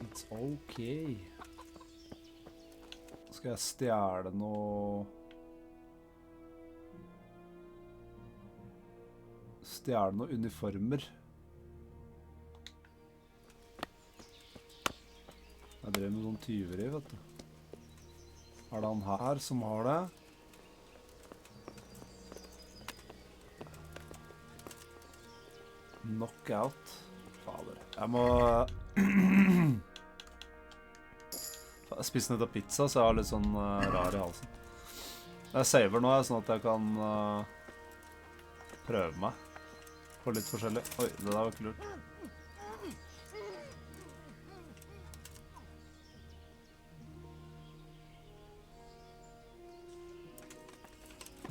It's okay. Skal jeg stjele noe... Stjele noen uniformer. Jeg drev med sånn tyveri, vet du. Er det han her som har det? Knockout. Fader. Jeg må... Jeg spiser ned av pizza, så jeg har litt sånn rar i halsen. Jeg saver nå, sånn at jeg kan prøve meg på litt forskjellig. Oi, det der var ikke lurt.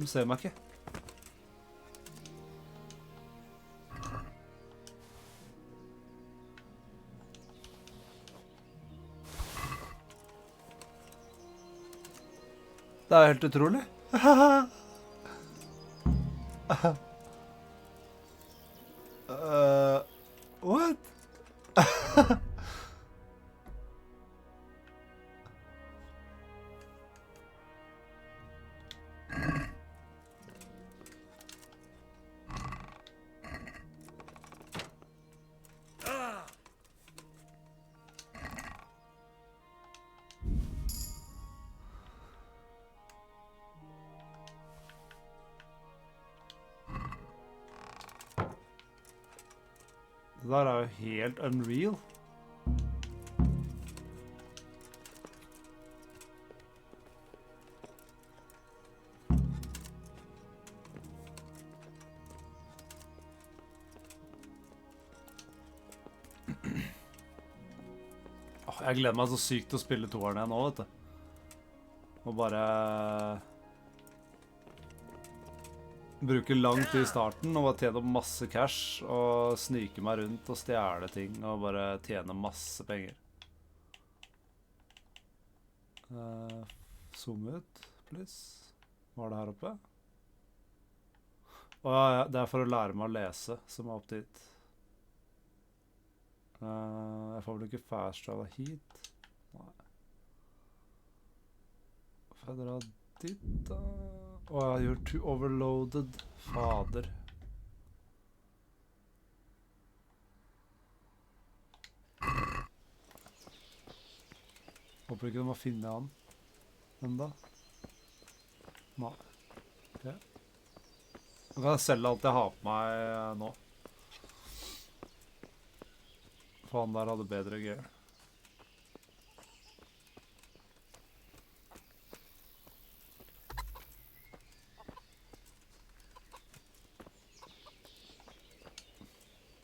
Du ser meg ikke. Det er helt utrolig. What? Det der er jo helt unreal. Jeg gleder meg så sykt til å spille toeren igjen nå, vet du. Og bare... bruke lang tid i starten og bare tjene opp masse cash og snike meg rundt og stjele ting og bare tjene masse penger. Zoom ut, please. Hva er det her oppe? Ja, det er for å lære meg å lese som er opp dit. Jeg får vel ikke fast travel hit. Nei. Får jeg dra dit da? You're too overloaded. Fader. Håper ikke de har funnet han enda. Nei. Ok. Nå kan jeg selge alt jeg har på meg nå. For han der hadde bedre gear.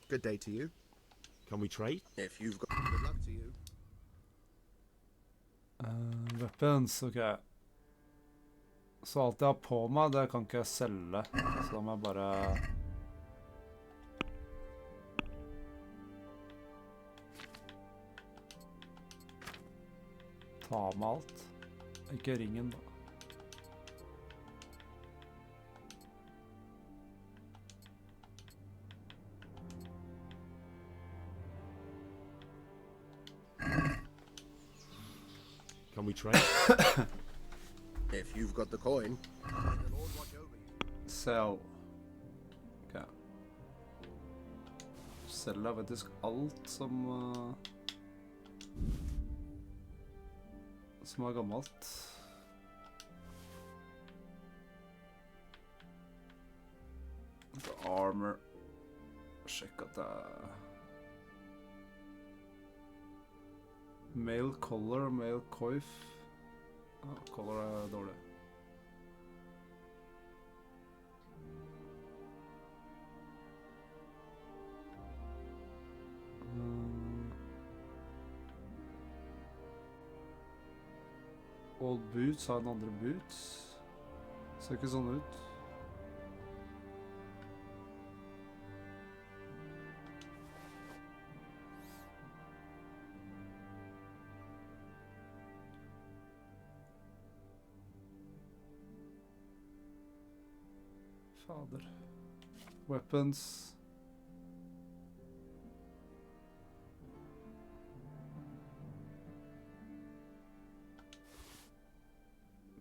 Good day to you. Can we trade? If you've got good luck to you. Weapons, ok. Så alt jeg har på meg, det kan ikke jeg selge. Så da må jeg bare... ta med alt. Ikke ringen da. Can we trade? If you've got the coin, the Lord watch over you. Sell. Ok. Selger faktisk alt som er gammelt. Armor. Sjekk at det er... Male color, male coif. Color er dårlig. Old boots, har den andre boots. Ser ikke sånn ut. Fader. Weapons.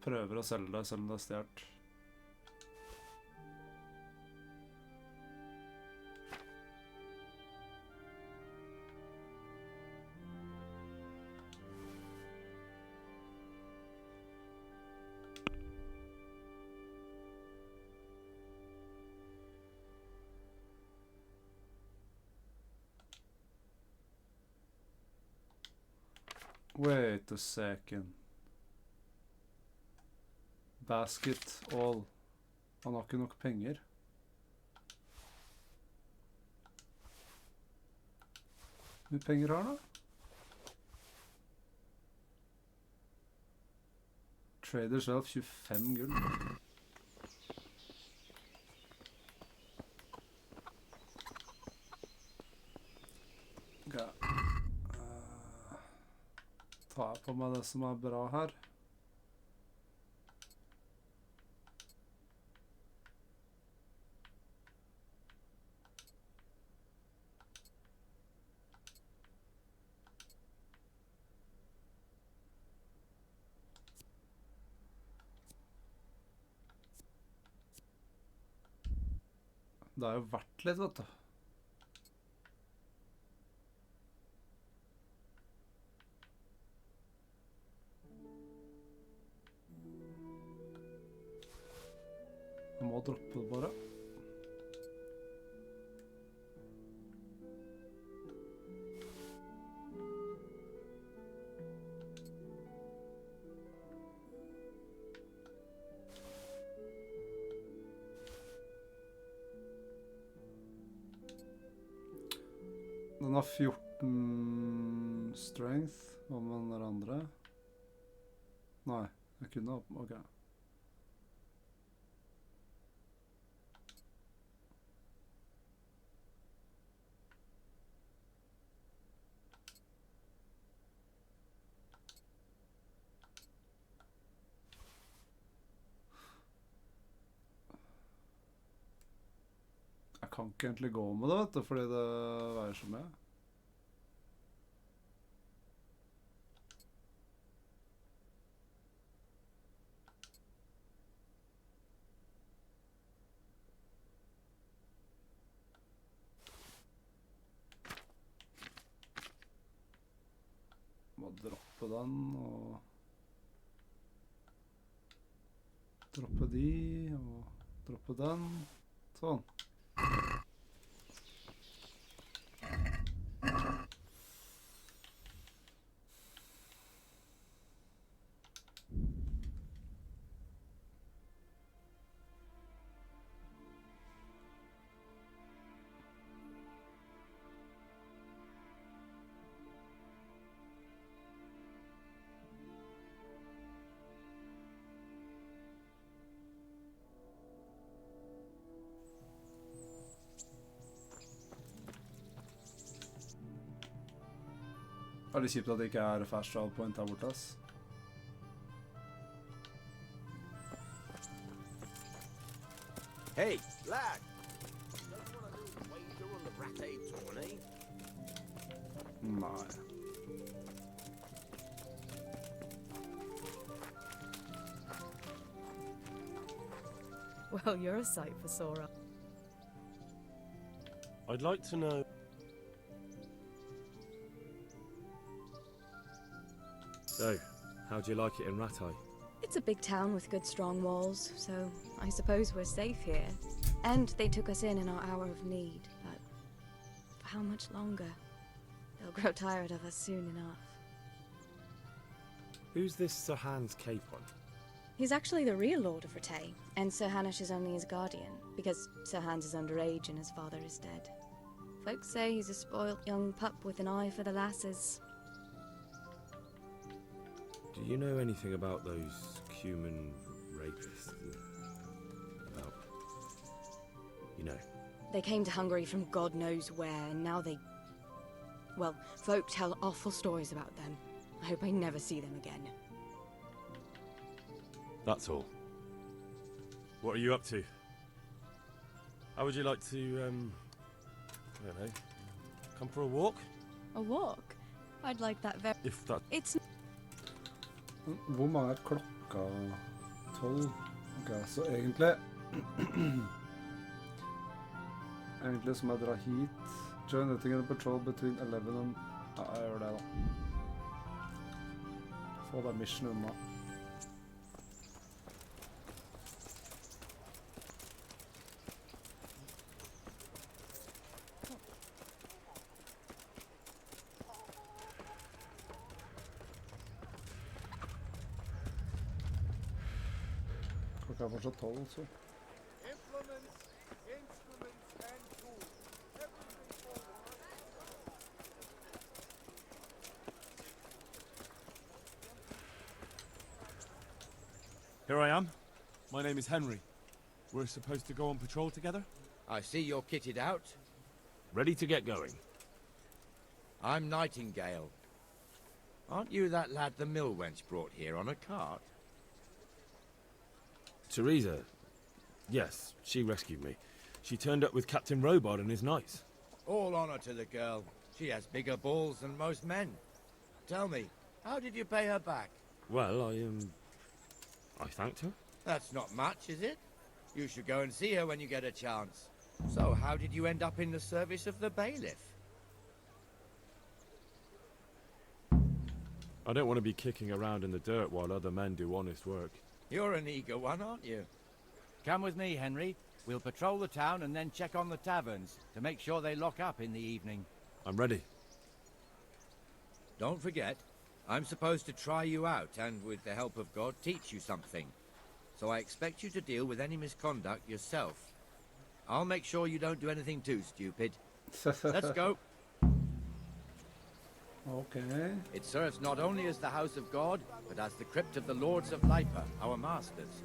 prøver å selge det selv om det er stjert. Wait a second. Basket all. Han har ikke nok penger. Hvor mye penger har han da? Trader shelf 25 gull. Okay. Tar jeg på meg det som er bra her. Det har jo vært litt, vet du. Jeg må droppe det bare. Den har 14 strength. Hva med den der andre? Nei, jeg kunne ha... Ok. Jeg kan ikke egentlig gå med det, vet du, fordi det veier så mye. Må droppe den, og droppe de, og droppe den. Sånn. Det er litt kjipt at det ikke er fast travel point her borte, ass. Hey, lad! Don't you want to do a wager on the Ratte tourney? Nei. Well, you're a sight for sore eyes. I'd like to know... So, how do you like it in Rattay? It's a big town with good strong walls, so I suppose we're safe here. And they took us in our hour of need, but for how much longer? They'll grow tired of us soon enough. Who's this Sir Hans Capon? He's actually the real Lord of Rattay, and Sir Hanush is only his guardian, because Sir Hans is underage and his father is dead. Folks say he's a spoilt young pup with an eye for the lasses. Do you know anything about those human rapists? About... you know. They came to Hungary from God knows where, and now they... well, folk tell awful stories about them. I hope I never see them again. That's all. What are you up to? How would you like to, I don't know, come for a walk? A walk? I'd like that very... If that... It's... Hvor mange er klokka? 12. Ok, så egentlig egentlig som jeg drar hit. Join the together patrol between 11 and... Ja, jeg gjør det da. Få det mission unna. Klokka er fortsatt 12, så. Implements, instruments, and tools. Everything forward. Here I am. My name is Henry. We're supposed to go on patrol together? I see you're kitted out. Ready to get going. I'm Nightingale. Aren't you that lad the mill wench brought here on a cart? Teresa. Yes, she rescued me. She turned up with Captain Robot and his knights. All honor to the girl. She has bigger balls than most men. Tell me, how did you pay her back? Well, I thanked her. That's not much, is it? You should go and see her when you get a chance. So, how did you end up in the service of the bailiff? I don't want to be kicking around in the dirt while other men do honest work. You're an eager one, aren't you? Come with me, Henry. We'll patrol the town and then check on the taverns to make sure they lock up in the evening. I'm ready. Don't forget, I'm supposed to try you out and, with the help of God, teach you something. So I expect you to deal with any misconduct yourself. I'll make sure you don't do anything too stupid. Let's go. Okay. It serves not only as the house of God, but as the crypt of the lords of Lipa, our masters.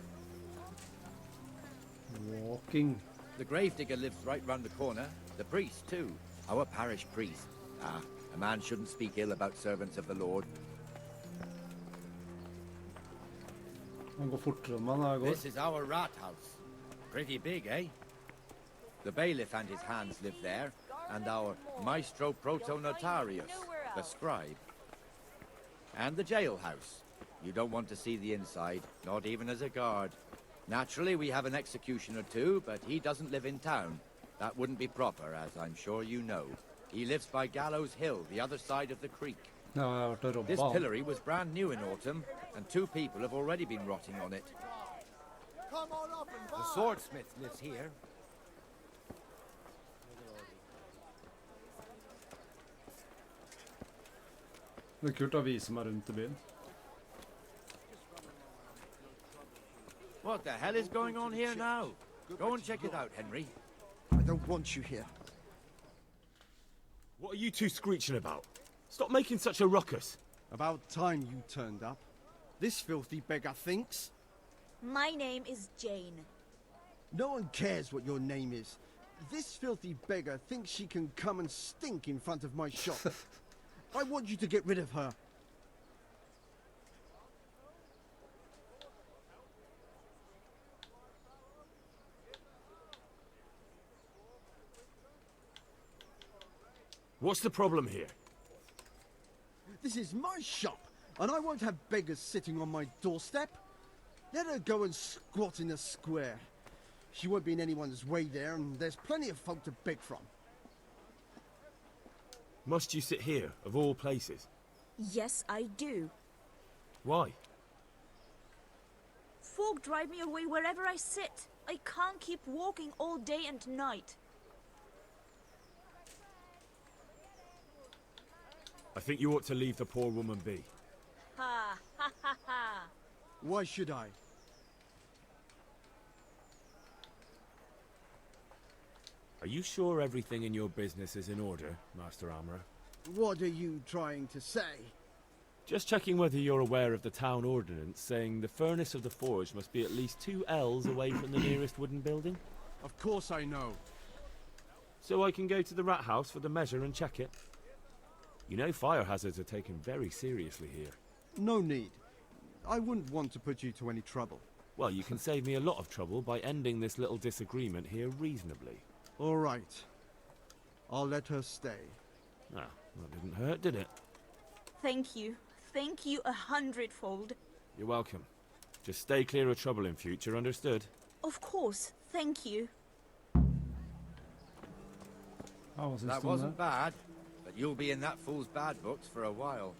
Walking. The gravedigger lives right round the corner. The priest, too. Our parish priest. Ah, a man shouldn't speak ill about servants of the Lord. Han går fortere enn meg når jeg går. This is our rat house. Pretty big, eh? The bailiff and his hands live there, and our maestro protonotarius, the scribe. And the jailhouse. You don't want to see the inside, not even as a guard. Naturally, we have an executioner too, but he doesn't live in town. That wouldn't be proper, as I'm sure you know. He lives by Gallows Hill, the other side of the creek. Ja, jeg har vært og This robba han. pillory was brand new in autumn, and 2 people have already been rotting on it. The swordsmith lives here. Det er kult å vise meg rundt i byen. What the hell is going on here now? Go and check it out, Henry. I don't want you here. What are you two screeching about? Stop making such a ruckus. About time you turned up. This filthy beggar thinks. My name is Jane. No one cares what your name is. This filthy beggar thinks she can come and stink in front of my shop. I want you to get rid of her. What's the problem here? This is my shop, and I won't have beggars sitting on my doorstep. Let her go and squat in a square. She won't be in anyone's way there, and there's plenty of folk to beg from. Must you sit here, of all places? Yes, I do. Why? Folk drive me away wherever I sit. I can't keep walking all day and night. I think you ought to leave the poor woman be. Ha, ha, ha, ha. Why should I? Are you sure everything in your business is in order, Master Armourer? What are you trying to say? Just checking whether you're aware of the town ordinance saying the furnace of the forge must be at least 2 ells away from the nearest wooden building. Of course I know. So I can go to the rat house for the measure and check it. You know fire hazards are taken very seriously here. No need. I wouldn't want to put you to any trouble. Well, you can save me a lot of trouble by ending this little disagreement here reasonably. All right. I'll let her stay. Ah, that didn't hurt, did it? Thank you. Thank you 100-fold. You're welcome. Just stay clear of trouble in future, understood? Of course, thank you. Ja, hva syns That du om det? wasn't bad, but you'll be in that fool's bad books for a while.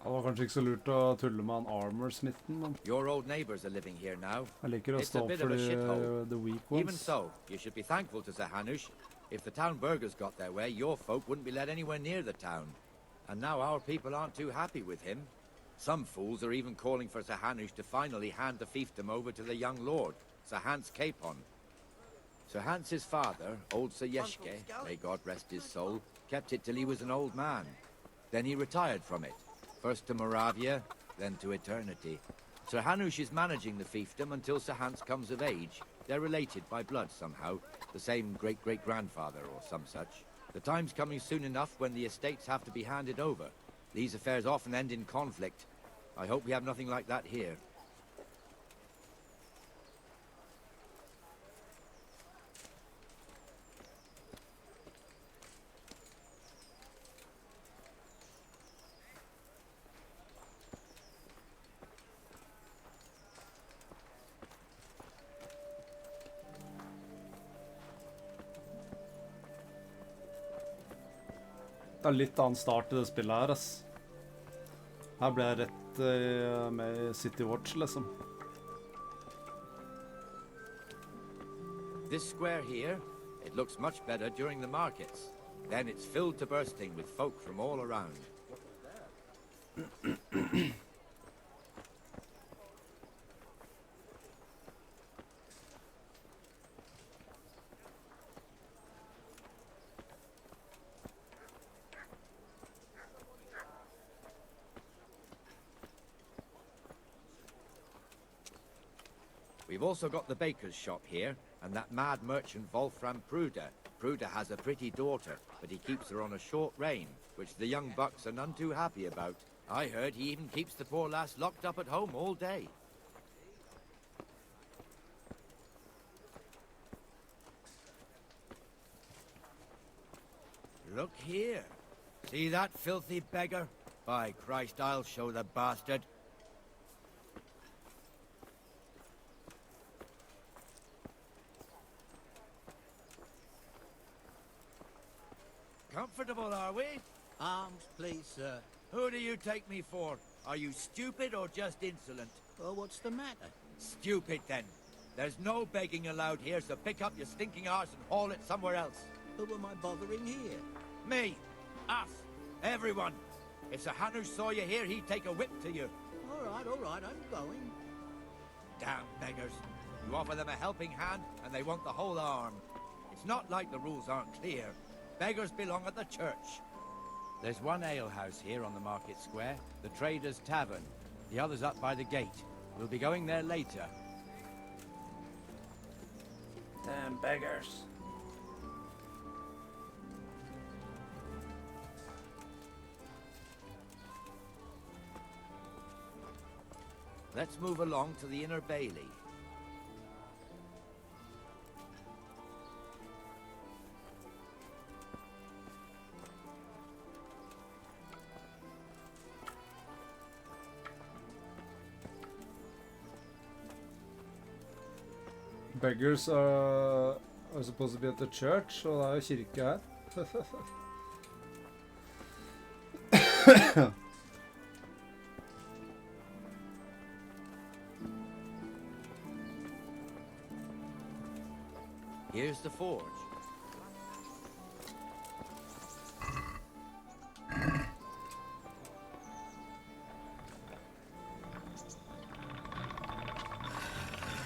Det var kanskje ikke så lurt å tulle med han armor-smitten, men Your old neighbors are living here now. jeg liker å It's a stå bit for of a shithole. the weak Even ones. so, you should be thankful to Zahanush. If the town burghers got their way, your folk wouldn't be let anywhere near the town. And now our people aren't too happy with him. Some fools are even calling for Zahanush to finally hand the fiefdom over to the young lord, Sir Hans Capon. Sir Hans's father, old Sir Yeshke, may God rest his soul, kept it till he was an old man. Then he retired from it, first to Moravia, then to eternity. Sir Hanush is managing the fiefdom until Sir Hans comes of age. They're related by blood somehow, the same great-great-grandfather or some such. The time's coming soon enough when the estates have to be handed over. These affairs often end in conflict. I hope we have nothing like that here. Det er litt annen start i det spillet her, ass. Her ble jeg rett med i City Watch, liksom. This square here, it looks much better during the markets. Then it's filled to bursting with folk from all around. We've also got the baker's shop here, and that mad merchant Wolfram Pruder. Pruder has a pretty daughter, but he keeps her on a short rein, which the young bucks are none too happy about. I heard he even keeps the poor lass locked up at home all day. Look here. See that filthy beggar? By Christ, I'll show the bastard. Comfortable, are we? Arms, please, sir. Who do you take me for? Are you stupid or just insolent? Well, what's the matter? Stupid, then. There's no begging allowed here, so pick up your stinking arse and haul it somewhere else. Who am I bothering here? Me. Us. Everyone. If Sir Hanush saw you here, he'd take a whip to you. All right, I'm going. Damn beggars. You offer them a helping hand, and they want the whole arm. It's not like the rules aren't clear. Beggars belong at the church. There's one alehouse here on the market square, the Trader's Tavern. The other's up by the gate. We'll be going there later. Damn beggars. Let's move along to the inner bailey. Beggars are supposed to be at the church, og det er jo kirke her. Here's the forge.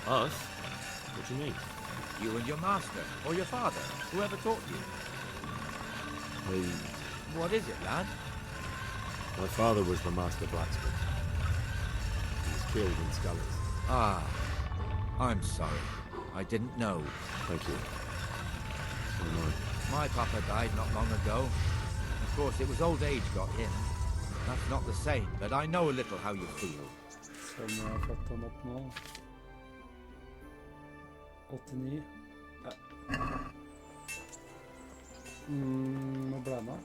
Us? What do you mean? You and your master, or your father, whoever taught you. What is it, lad? My father was the master blacksmith. He was killed in Scullies. Ah, I'm sorry. I didn't know. Thank you. So am I. My papa died not long ago. Of course, it was old age got him. That's not the same, but I know a little how you feel. Sånn, jeg har fått den opp nå. 89. Ja. Nå ble jeg med.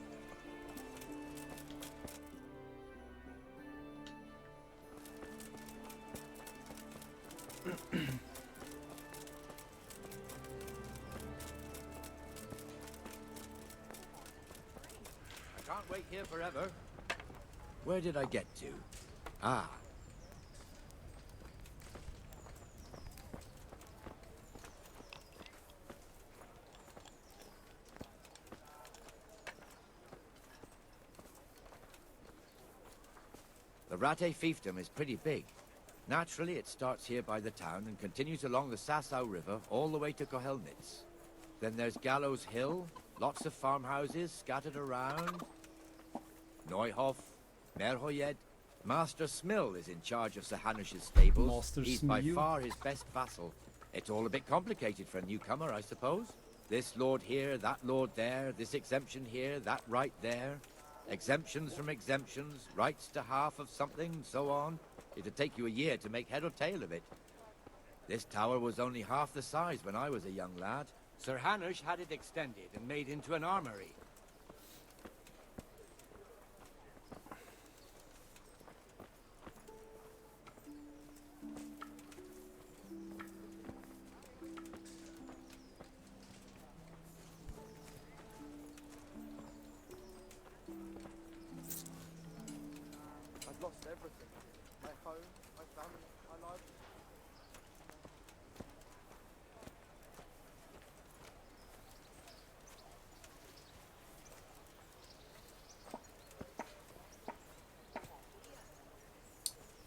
I can't wait here forever. Where did I get to? Ah. The Ratte fiefdom is pretty big. Naturally, it starts here by the town and continues along the Sasau River all the way to Kohelnitz. Then there's Gallows Hill, lots of farmhouses scattered around. Neuhof, Merhoyed. Master Smill is in charge of Sir Hanush's stables. Master He's by Smill? far his best vassal. It's all a bit complicated for a newcomer, I suppose. This lord here, that lord there, this exemption here, that right there. Exemptions from exemptions, rights to half of something, so on. It'd take you a year to make head or tail of it. This tower was only half the size when I was a young lad. Sir Hanush had it extended and made into an armory. I've lost everything. My home, my family, my life.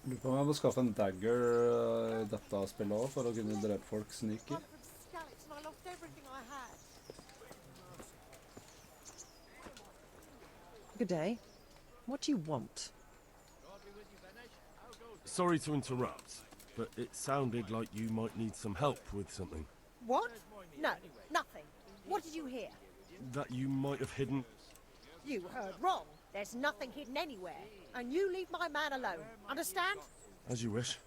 Lurer på om jeg må skaffe en dagger i dette spillet også, for å kunne drepe folk sneaky. Good day. What do you want? Sorry to interrupt, but it sounded like you might need some help with something. What? No, nothing. What did you hear? That you might have hidden. You heard wrong. There's nothing hidden anywhere. And you leave my man alone. Understand? As you wish.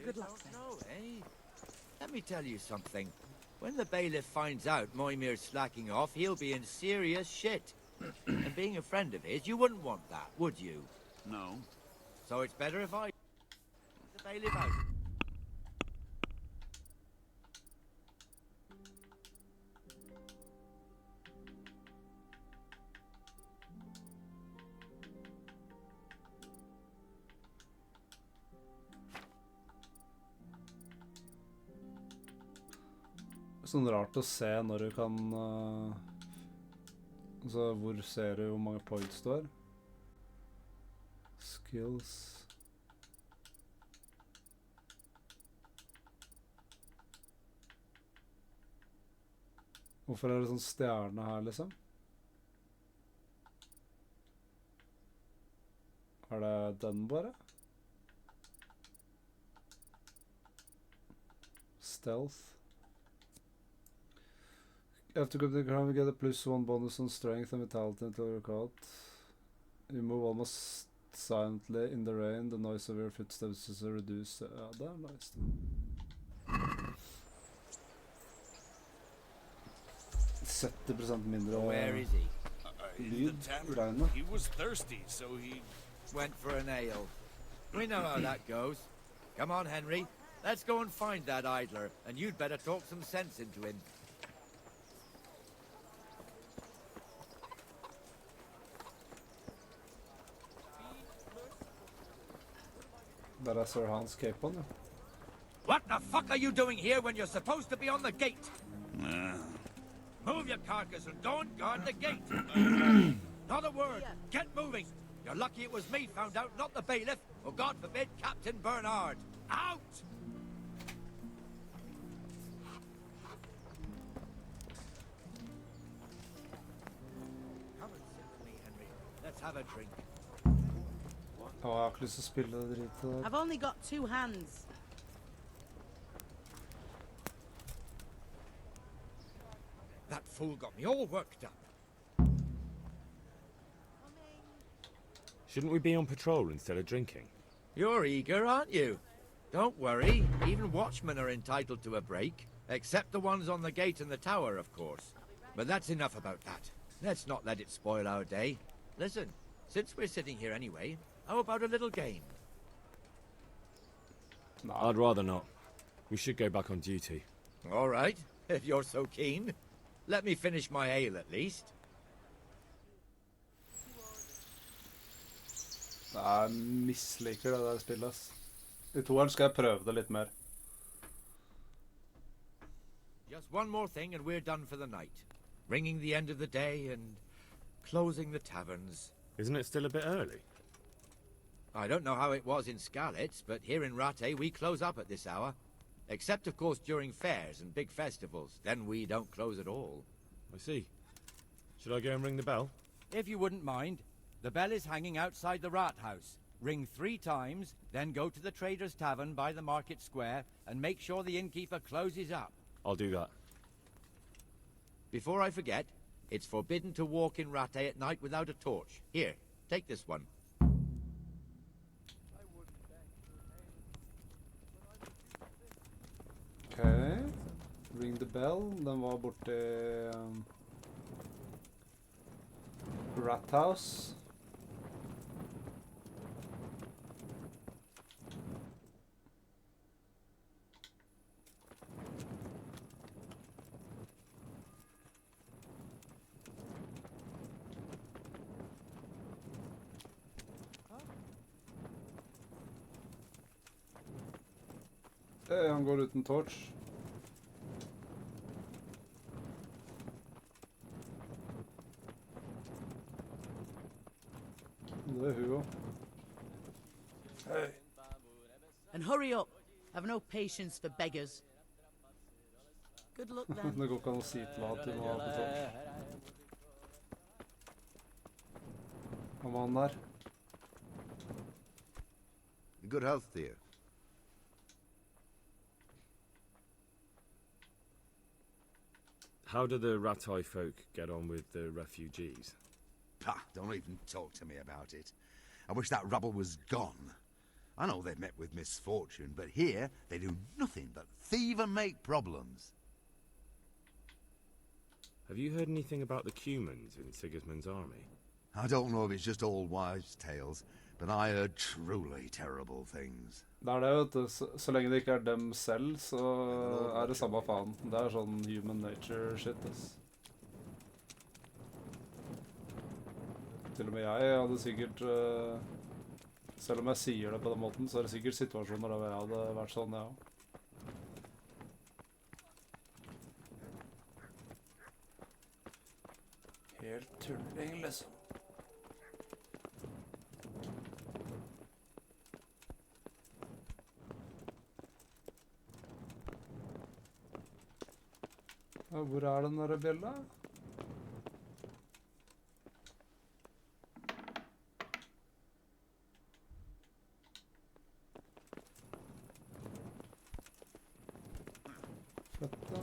Good luck, Don't know, eh? Let me tell you something. When the bailiff finds out Moimir's slacking off, he'll be in serious shit. And being a friend of his, you wouldn't want that, would you? No. So it's better if I... the bailiff out. Sånn rart å se når du kan altså, hvor ser du hvor mange points du har? Skills. Hvorfor er det sånn stjerne her, liksom? Er det den bare? Stealth. After completing crime, you get a +1 bonus on strength and vitality until you're caught. You move almost silently in the rain. The noise of your footsteps is reduced. Ja, det er nice. 70% mindre Where is he? lyd i regnet. He was thirsty, so he... Went for an ale. We know how that goes. Come on, Henry. Let's go and find that idler, and you'd better talk some sense into him. Der er Sir Hans Capon, ja. What the fuck are you doing here when you're supposed to be on the gate? Move your carcass and don't guard the gate. Not a word. Get moving. You're lucky it was me found out, not the bailiff, or God forbid, Captain Bernard. Out! Come and sit with me, Henry. Let's have a drink. Å, jeg har ikke lyst til å spille det dritet der. I've only got 2 hands. That fool got me all worked up. Shouldn't we be on patrol instead of drinking? You're eager, aren't you? Don't worry. Even watchmen are entitled to a break. Except the ones on the gate and the tower, of course. But that's enough about that. Let's not let it spoil our day. Listen, since we're sitting here anyway, how about a little game? I'd rather not. We should go back on duty. All right, if you're so keen. Let me finish my ale at least. Jeg misliker det der spillet, ass. I toeren skal jeg prøve det litt mer. Just one more thing and we're done for the night. Ringing the end of the day and closing the taverns. Isn't it still a bit early? I don't know how it was in Skalitz, but here in Rattay we close up at this hour. Except, of course, during fairs and big festivals. Then we don't close at all. I see. Should I go and ring the bell? If you wouldn't mind, the bell is hanging outside the rat house. Ring 3 times, then go to the Trader's Tavern by the market square and make sure the innkeeper closes up. I'll do that. Before I forget, it's forbidden to walk in Rattay at night without a torch. Here, take this one. Okay. Ring the bell. Den var borte Rat House. Han går uten torch. Det er hun også. Hey. And hurry up. I've no patience for beggars. Good luck then. Det går ikke an å si til at du må ha på torch. Hva var han der? Good health, dear. How do the Rattay folk get on with the refugees? Pah, don't even talk to me about it. I wish that rabble was gone. I know they've met with misfortune, but here they do nothing but thieve and make problems. Have you heard anything about the Cumans in Sigismund's army? I don't know if it's just old wives' tales, but I heard truly terrible things. Det er det, vet du. Så lenge det ikke er dem selv, så er det samme faen. Det er sånn human nature shit, ass. Til og med jeg hadde sikkert... selv om jeg sier det på den måten, så er det sikkert situasjoner der jeg hadde vært sånn, ja. Helt tulling, liksom. Ja, hvor er den der bjella? Fetta.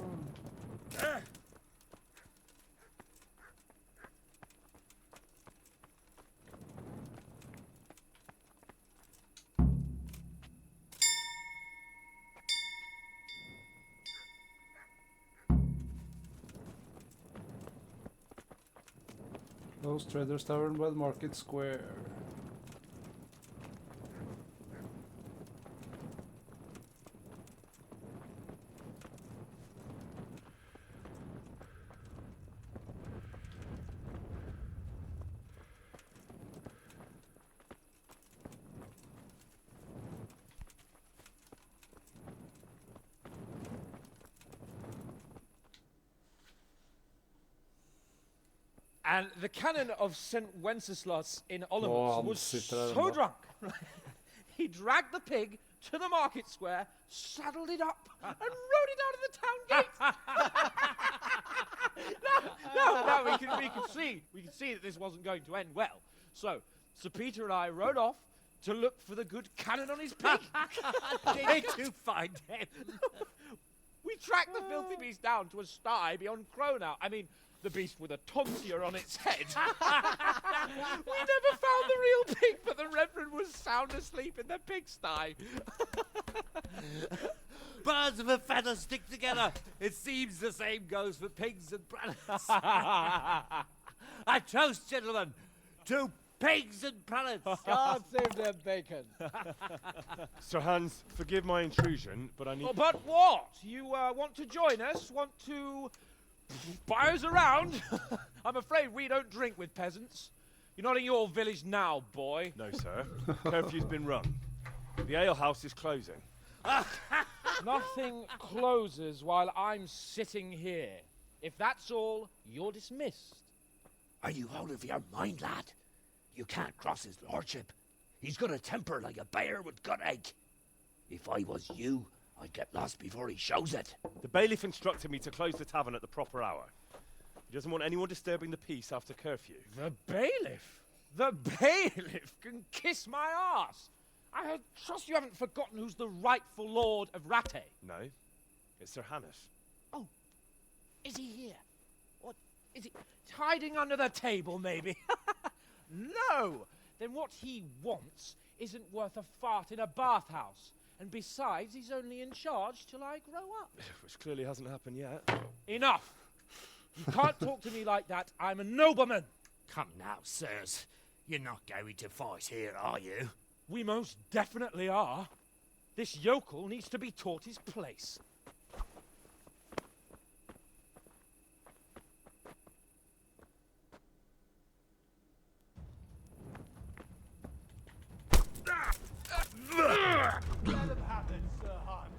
Those Traders Tavern by the Market Square. And the canon of St. Wenceslas in Olomouc was so drunk, he dragged the pig to the market square, saddled it up, and rode it out of the town gate. No, we could see that this wasn't going to end well. So, Sir Peter and I rode off to look for the good canon on his pig. Did you find him? We tracked the filthy beast down to a sty beyond Cronau. I mean, the beast with a tonsure on its head. We never found the real pig, but the Reverend was sound asleep in the pigsty. Birds of a feather stick together. It seems the same goes for pigs and prelates. I toast, gentlemen, to pigs and prelates. God save their bacon. Sir Hans, forgive my intrusion, but I need... Oh, but what? You want to join us? Want to buy us around? I'm afraid we don't drink with peasants. You're not in your village now, boy. No, sir. Curfew's been run. The alehouse is closing. Nothing closes while I'm sitting here. If that's all, you're dismissed. Are you out of your mind, lad? You can't cross his lordship. He's got a temper like a bear with gut ache. If I was you, I'd get lost before he shows it. The bailiff instructed me to close the tavern at the proper hour. He doesn't want anyone disturbing the peace after curfew. The bailiff? The bailiff can kiss my arse. I trust you haven't forgotten who's the rightful lord of Rattay. No, it's Sir Hannes. Oh, is he here? What, is he hiding under the table, maybe? No! Then what he wants isn't worth a fart in a bathhouse. And besides, he's only in charge till I grow up. Which clearly hasn't happened yet. Enough! You can't talk to me like that. I'm a nobleman. Come now, sirs. You're not going to fight here, are you? We most definitely are. This yokel needs to be taught his place. Let him have it, Sir Hans.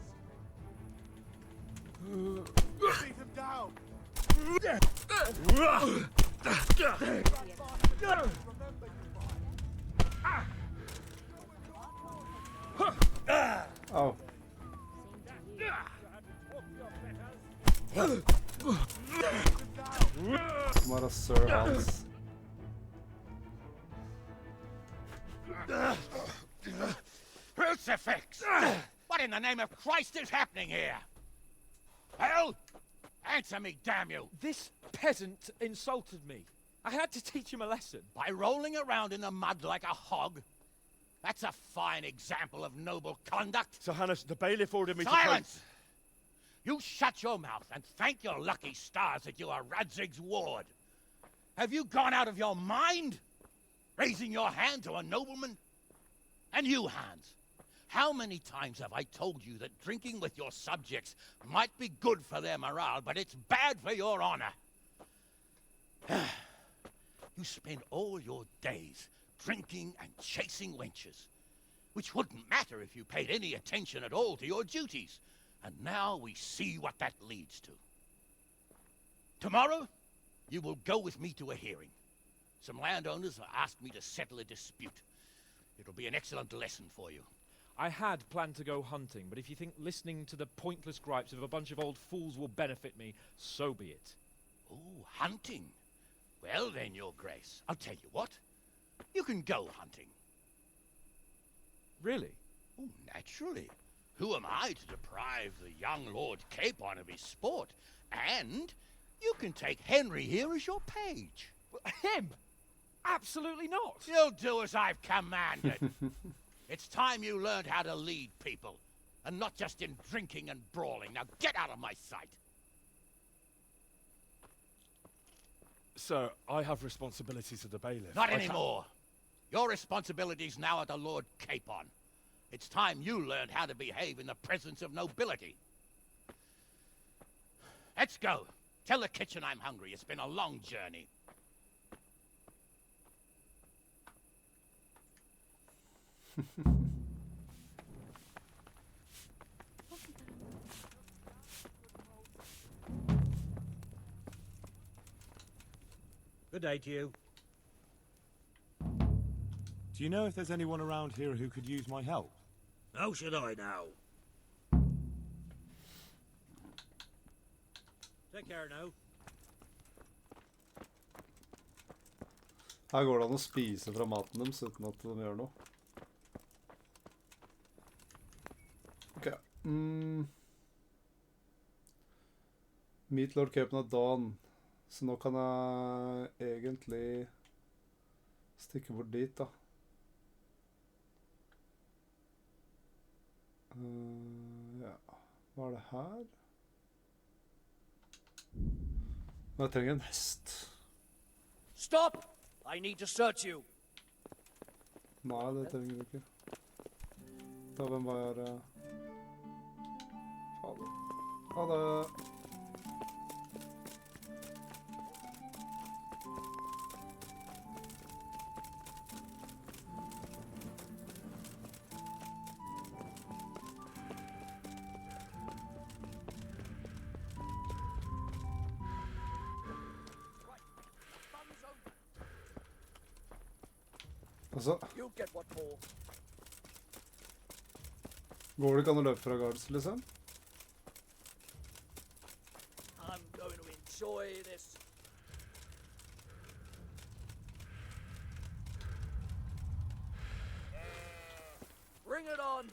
Beat him down. Oh. What a Sir Hans. Crucifix! What in the name of Christ is happening here? Hell? Answer me, damn you! This peasant insulted me. I had to teach him a lesson. By rolling around in the mud like a hog? That's a fine example of noble conduct. Sir Hannes, the bailiff ordered me Silence! You shut your mouth and thank your lucky stars that you are Radzig's ward. Have you gone out of your mind? Raising your hand to a nobleman? And you, Hans, how many times have I told you that drinking with your subjects might be good for their morale, but it's bad for your honor? You spend all your days drinking and chasing wenches, which wouldn't matter if you paid any attention at all to your duties. And now we see what that leads to. Tomorrow, you will go with me to a hearing. Some landowners have asked me to settle a dispute. It'll be an excellent lesson for you. I had planned to go hunting, but if you think listening to the pointless gripes of a bunch of old fools will benefit me, so be it. Oh, hunting? Well then, Your Grace, I'll tell you what. You can go hunting. Really? Oh, naturally. Who am I to deprive the young Lord Capon of his sport? And you can take Henry here as your page. Him? Absolutely not. You'll do as I've commanded. It's time you learned how to lead people, and not just in drinking and brawling. Now get out of my sight. Sir, I have responsibilities of the bailiff. Not anymore. Your responsibilities now are the Lord Capon. It's time you learned how to behave in the presence of nobility. Let's go. Tell the kitchen I'm hungry. It's been a long journey. Good day to you. Do you know if there's anyone around here who could use my help? How should I now? Take care now. Her går det an å spise fra maten deres uten at de gjør noe. Ok. Meet Lord Capon at dawn. Så nå kan jeg egentlig stikke bort dit, da. Ja. Hva er det her? Jeg trenger en hest. Stop! I need to search you. Nei, det trenger du ikke. Da hvem var jeg? Fader. Ha det. Altså, går det ikke an å løpe fra guards, liksom? I'm going to enjoy this. Bring it on.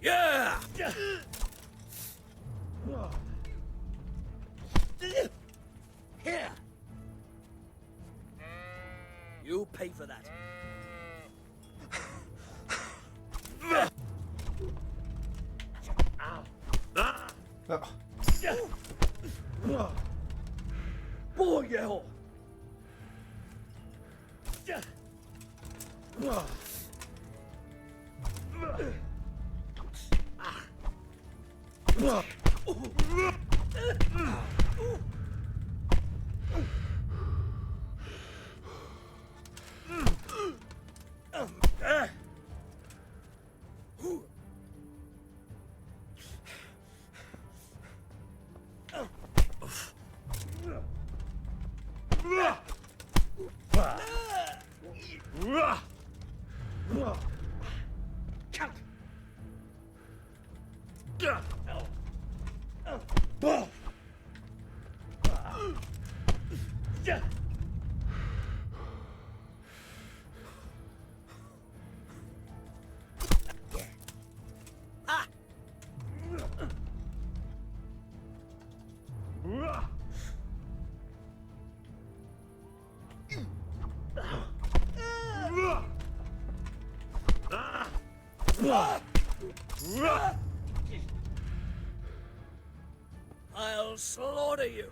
Yeah! Here! You pay for that. Ja. Boy, hell! I'll slaughter you.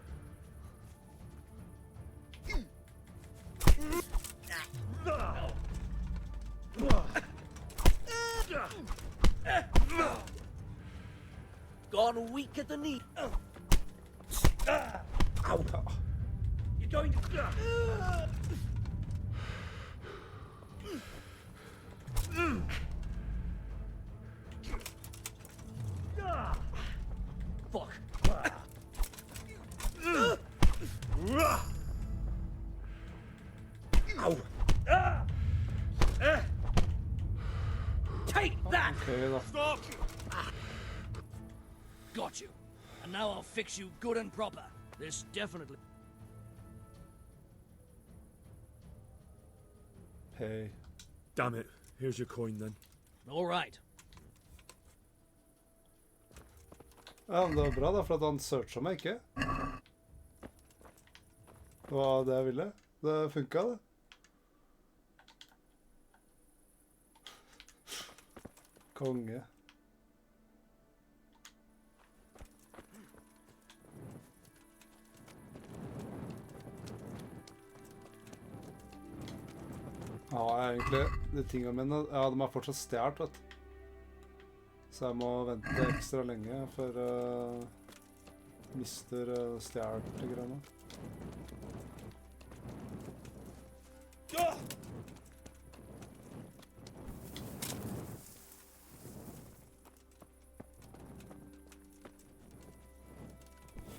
Gone weak at the knee. Ow. You're going to... Fuck. Ow. Take that! Okay, stop! Got you. And now I'll fix you good and proper. This definitely... Pay. Damn it. Here's your coin then. All right. Ja, men det var bra da, for at han searcha meg ikke. Det var det jeg ville. Det funket, det. Konge. Ja, egentlig, de tingene mine, ja, de er fortsatt stjert, vet du. Så jeg må vente ekstra lenge før mister stjerte greiene.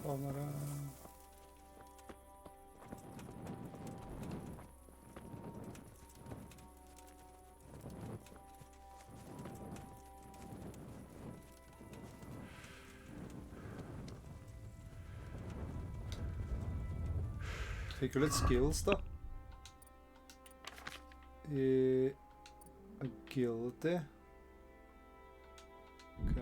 Faen er det... Fikk jo litt skills da. I agility. Ok.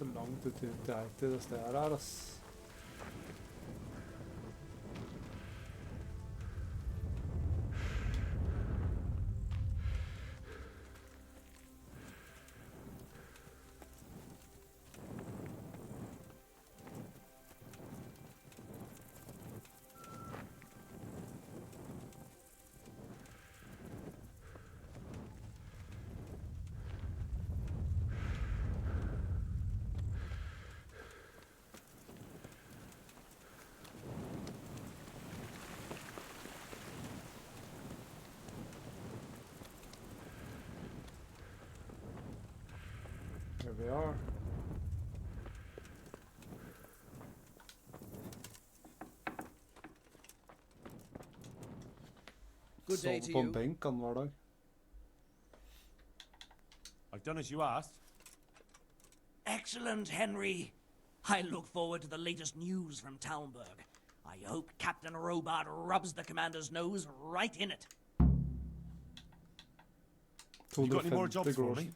så langt ut til Jakte det stedet her, ass. Here we are. Good day to Sove på en you. benk han hver dag. I've done as you asked. Excellent, Henry. I look forward to the latest news from Talmberg. I hope Captain Robart rubs the commander's nose right in it. You got any more jobs for me?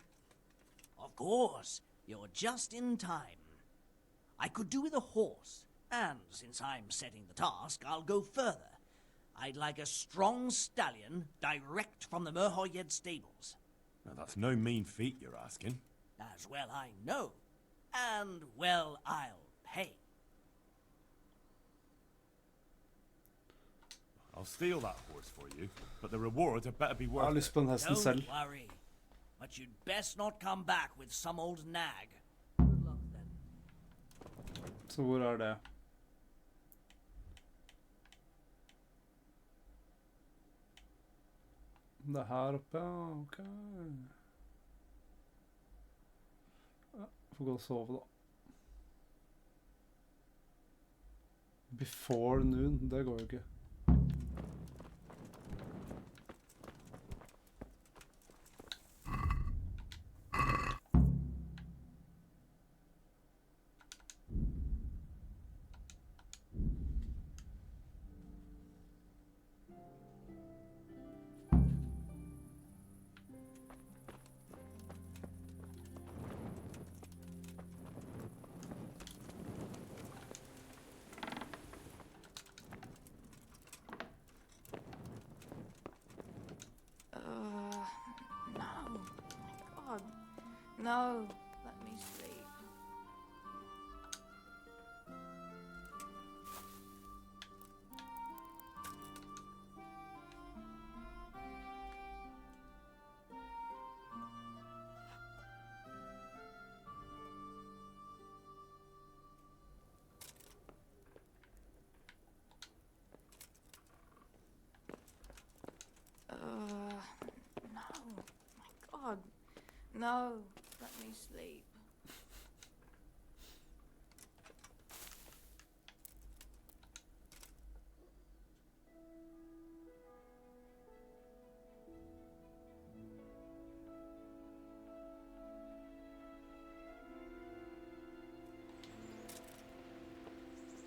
Of course. You're just in time. I could do with a horse, and since I'm setting the task, I'll go further. I'd like a strong stallion direct from the Merhoyed stables. Now, that's no mean feat you're asking. As well I know. And well I'll pay. I'll steal that horse for you, but the reward had better be Jeg har worth lyst it. på den hesten selv. Don't worry. But you'd best not come back with some old nag. Good luck then. Så hvor er det? Det er her oppe, ja. Ok. Ja, får gå og sove da. Before noon, det går jo ikke. No, let me sleep. No, my God, no. Let me sleep.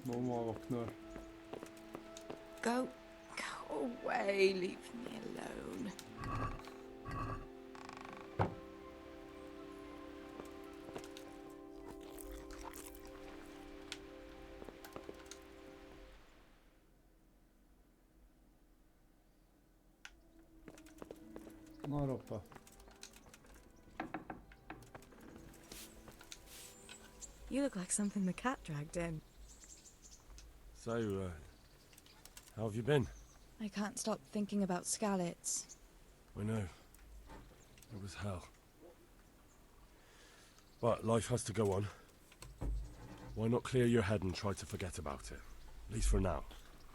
Nå må jeg våkne. Go away, leave me alone. Nå er det oppe. You look like something the cat dragged in. So, how have you been? I can't stop thinking about Skalitz. I know. It was hell. But life has to go on. Why not clear your head and try to forget about it? At least for now.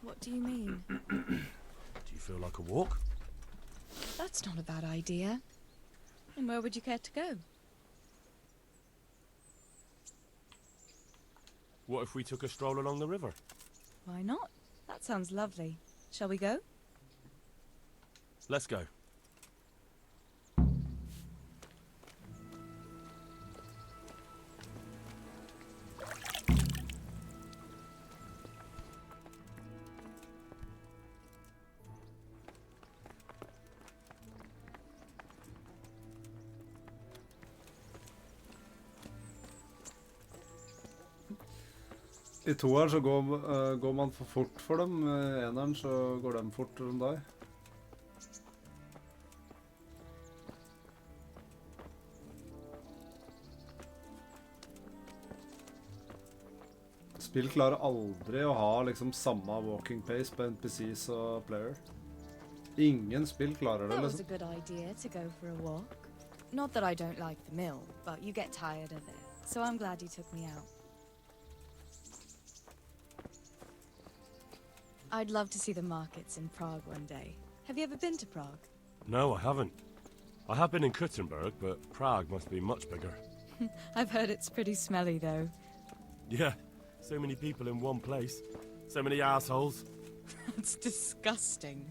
What do you mean? Do you feel like a walk? That's not a bad idea. And where would you care to go? What if we took a stroll along the river? Why not? That sounds lovely. Shall we go? Let's go. I toeren så går man for fort for dem, i eneren så går de fortere enn deg. Spill klarer aldri å ha liksom samme walking pace på NPCs og player. Ingen spill klarer det, That was a liksom. good idea to go for a walk. Not that I don't like the mill, but you get tired of it. So I'm glad you took me out. I'd love to see the markets in Prague one day. Have you ever been to Prague? No, I haven't. I have been in Kuttenberg, but Prague must be much bigger. I've heard it's pretty smelly, though. Yeah, so many people in one place. So many assholes. That's disgusting.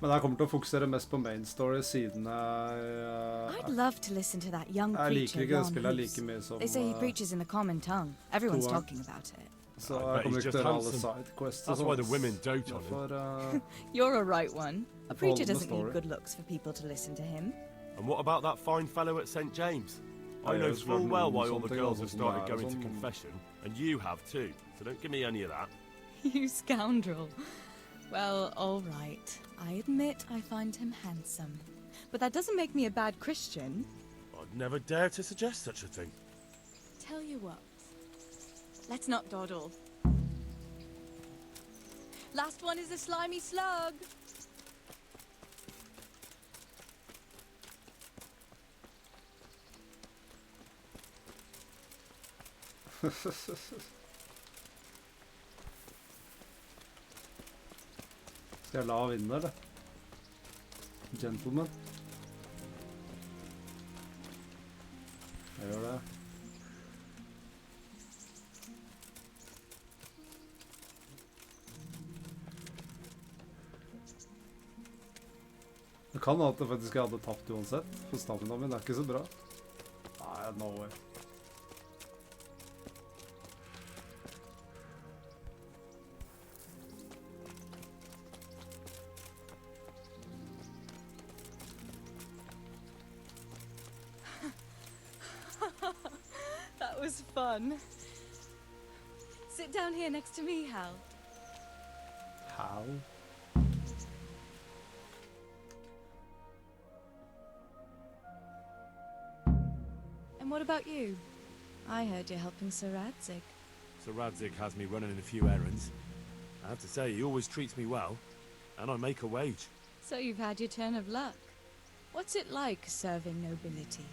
Men jeg kommer til å fokusere mest på main story siden I'd love to listen to that young jeg preacher, liker ikke det Jan spillet Hus. like mye som They say he preaches in the common tongue. Everyone's toeren. talking about it. Så I jeg bet kommer he's ikke just til å gjøre alle handsome. sidequests og That's why the sånt. women dote on him. Derfor, You're a right one. A preacher Follow the doesn't need story. good looks for people to listen to him. And what about that fine fellow at St. James? I Yeah, know it's full not well normal, why all the something girls else have is started mad, going to some- confession, and you have too, so don't give me any of that. You scoundrel. Well, all right. I admit I find him handsome. But that doesn't make me a bad Christian. I'd never dare to suggest such a thing. Tell you what. Let's not dawdle. Last one is a slimy slug. Skal jeg la vinne, eller? Gentleman. Jeg gjør det. Det kan at jeg faktisk hadde tapt uansett, for stamina min er ikke så bra. Nei, no way. That was fun. Sit down here next to me, Hal. How? And what about you? I heard you're helping Sir Radzig. Sir Radzig has me running a few errands. I have to say, he always treats me well, and I make a wage. So you've had your turn of luck. What's it like serving nobility?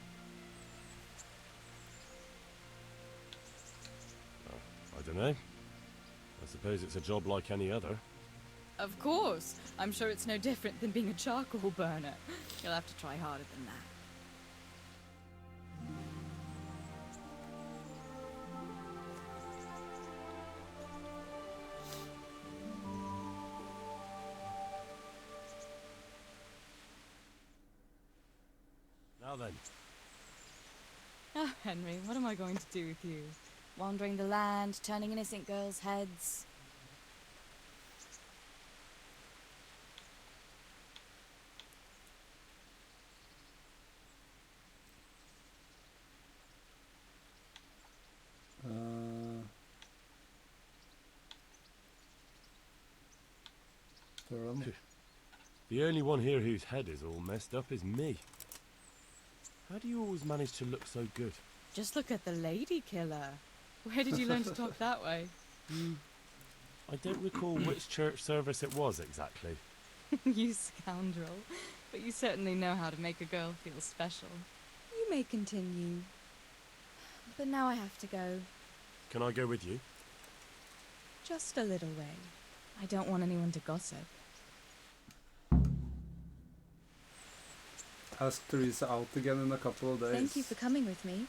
I don't know. I suppose it's a job like any other. Of course. I'm sure it's no different than being a charcoal burner. You'll have to try harder than that. Now then. Oh, Henry, what am I going to do with you? Wandering the land, turning innocent girls' heads. The only one here whose head is all messed up is me. How do you always manage to look so good? Just look at the lady killer. Where did you learn to talk that way? I don't recall which church service it was exactly. You scoundrel. But you certainly know how to make a girl feel special. You may continue. But now I have to go. Can I go with you? Just a little way. I don't want anyone to gossip. Ask Teresa out again in a couple of days. Thank you for coming with me.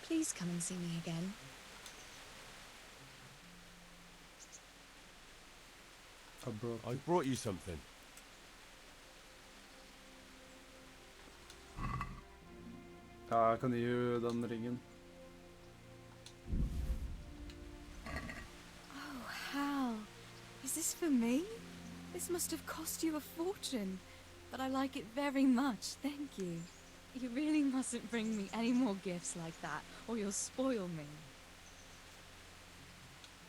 Please come and see me again. I brought you something. Ja, jeg kan gi jo den ringen. Oh, Hal. Is this for me? This must have cost you a fortune. But I like it very much, thank you. You really mustn't bring me any more gifts like that, or you'll spoil me.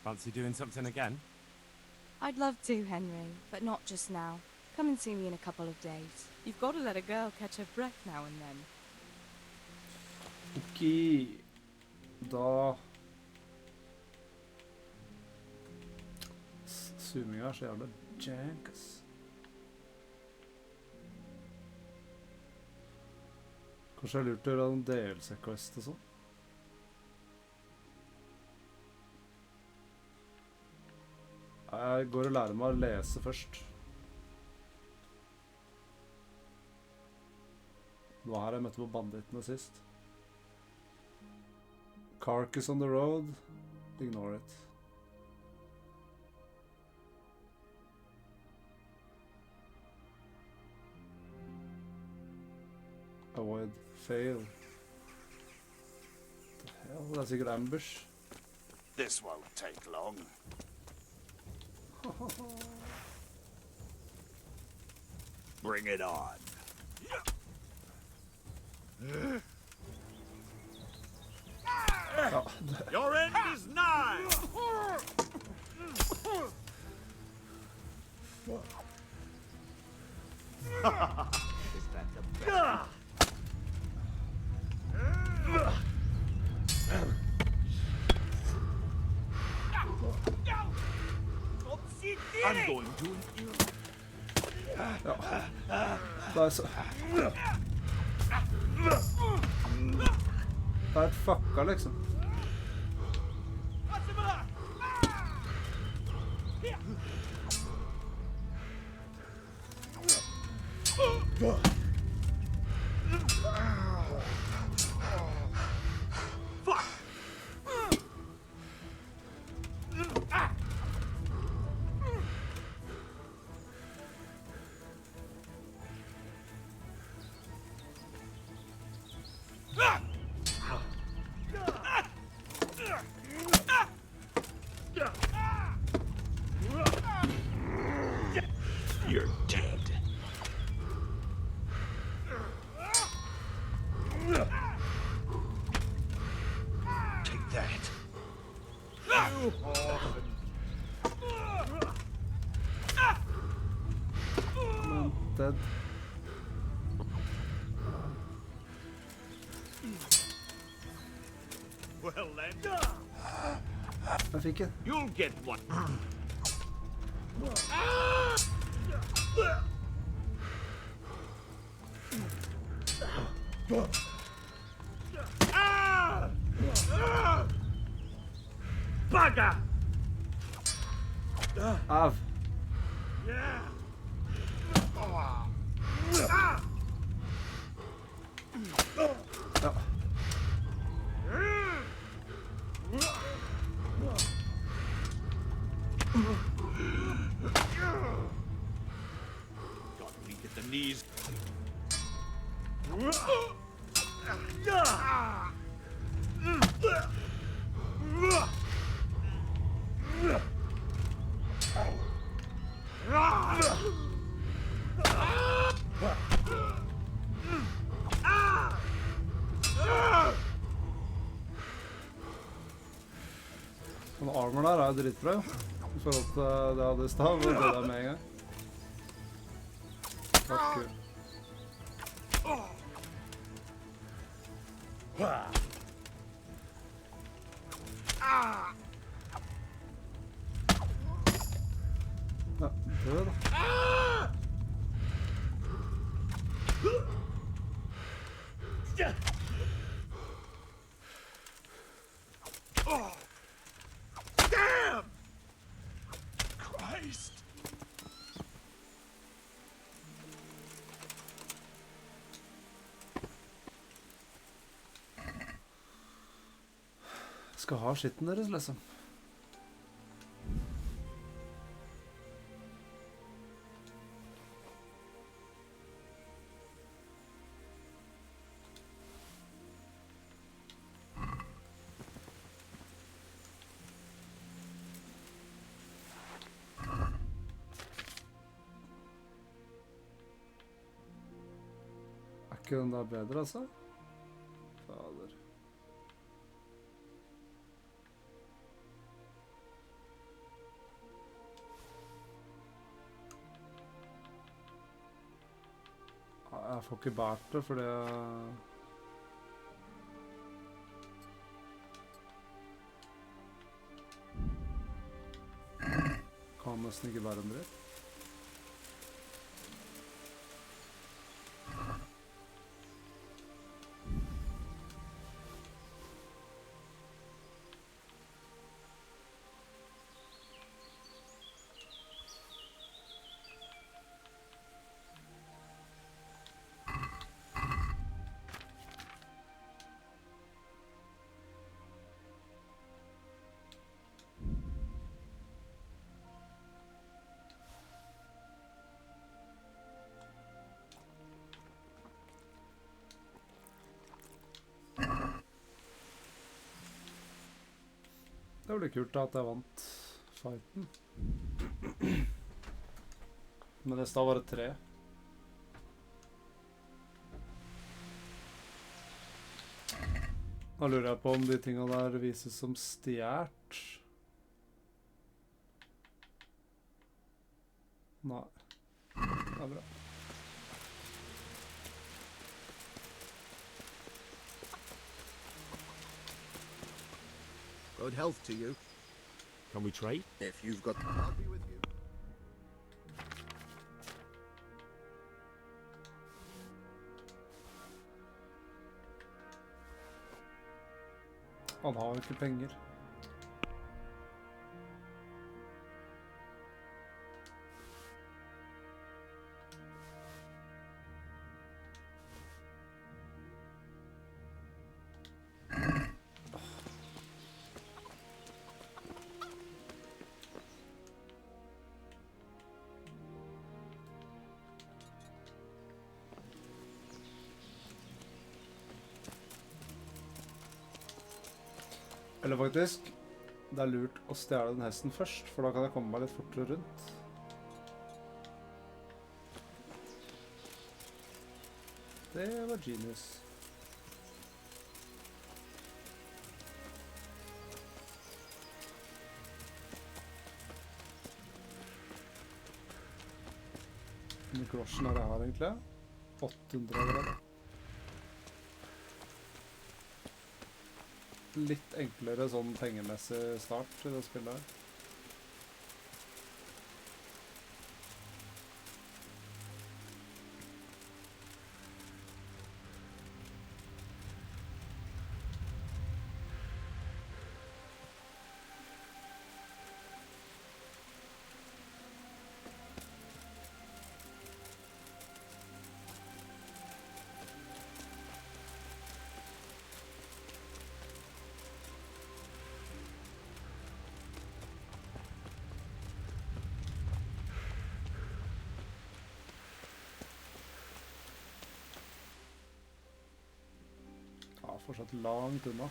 Fancy doing something again? I'd love to, Henry, but not just now. Come and see me in a couple of days. You've got to let a girl catch her breath now and then. Ok. Da... Zoominga så jævla jank, ass. Kanskje jeg lurt å gjøre en DLC-quest og sånn. Jeg går og lærer meg å lese først. Det var her jeg møtte på bandittene sist. Carcass on the road. Ignore it. Avoid fail. What the hell? Det er sikkert ambush. This won't take long. Bring it on. Your end is nigh. Is that the best? I'm going to. Ja. Det er så... Det er et fucka, liksom. You're dead. Take that. You orphan. I'm dead. Well then. Jeg fikk en. You'll get one. Bugger! Av. Yeah. Ja. Got weak at the knees. Den armor der er dritbra, jo. I forhold til det jeg hadde i stad, hvor det der med en gang. Takk, kul. Ja, død da. Damn! Christ! Skal ha skitten deres, liksom. Er ikke den der bedre, altså? Fader. får ikke bært det, for det... Kan nesten ikke bære en dritt. Det ble kult da at jeg vant fighten. Men i sted var det 3. Da lurer jeg på om de tingene der vises som stjert. Nei. Det er bra. Good health to you. Can we trade? If you've got... I'll be with you. Han har jo ikke penger. Eller faktisk, det er lurt å stjele den hesten først, for da kan jeg komme meg litt fortere rundt. Det var genius. Hvor mye grosjen er det her egentlig? 800 eller det. Litt enklere sånn pengemessig start i det spillet her. Fortsatt langt unna.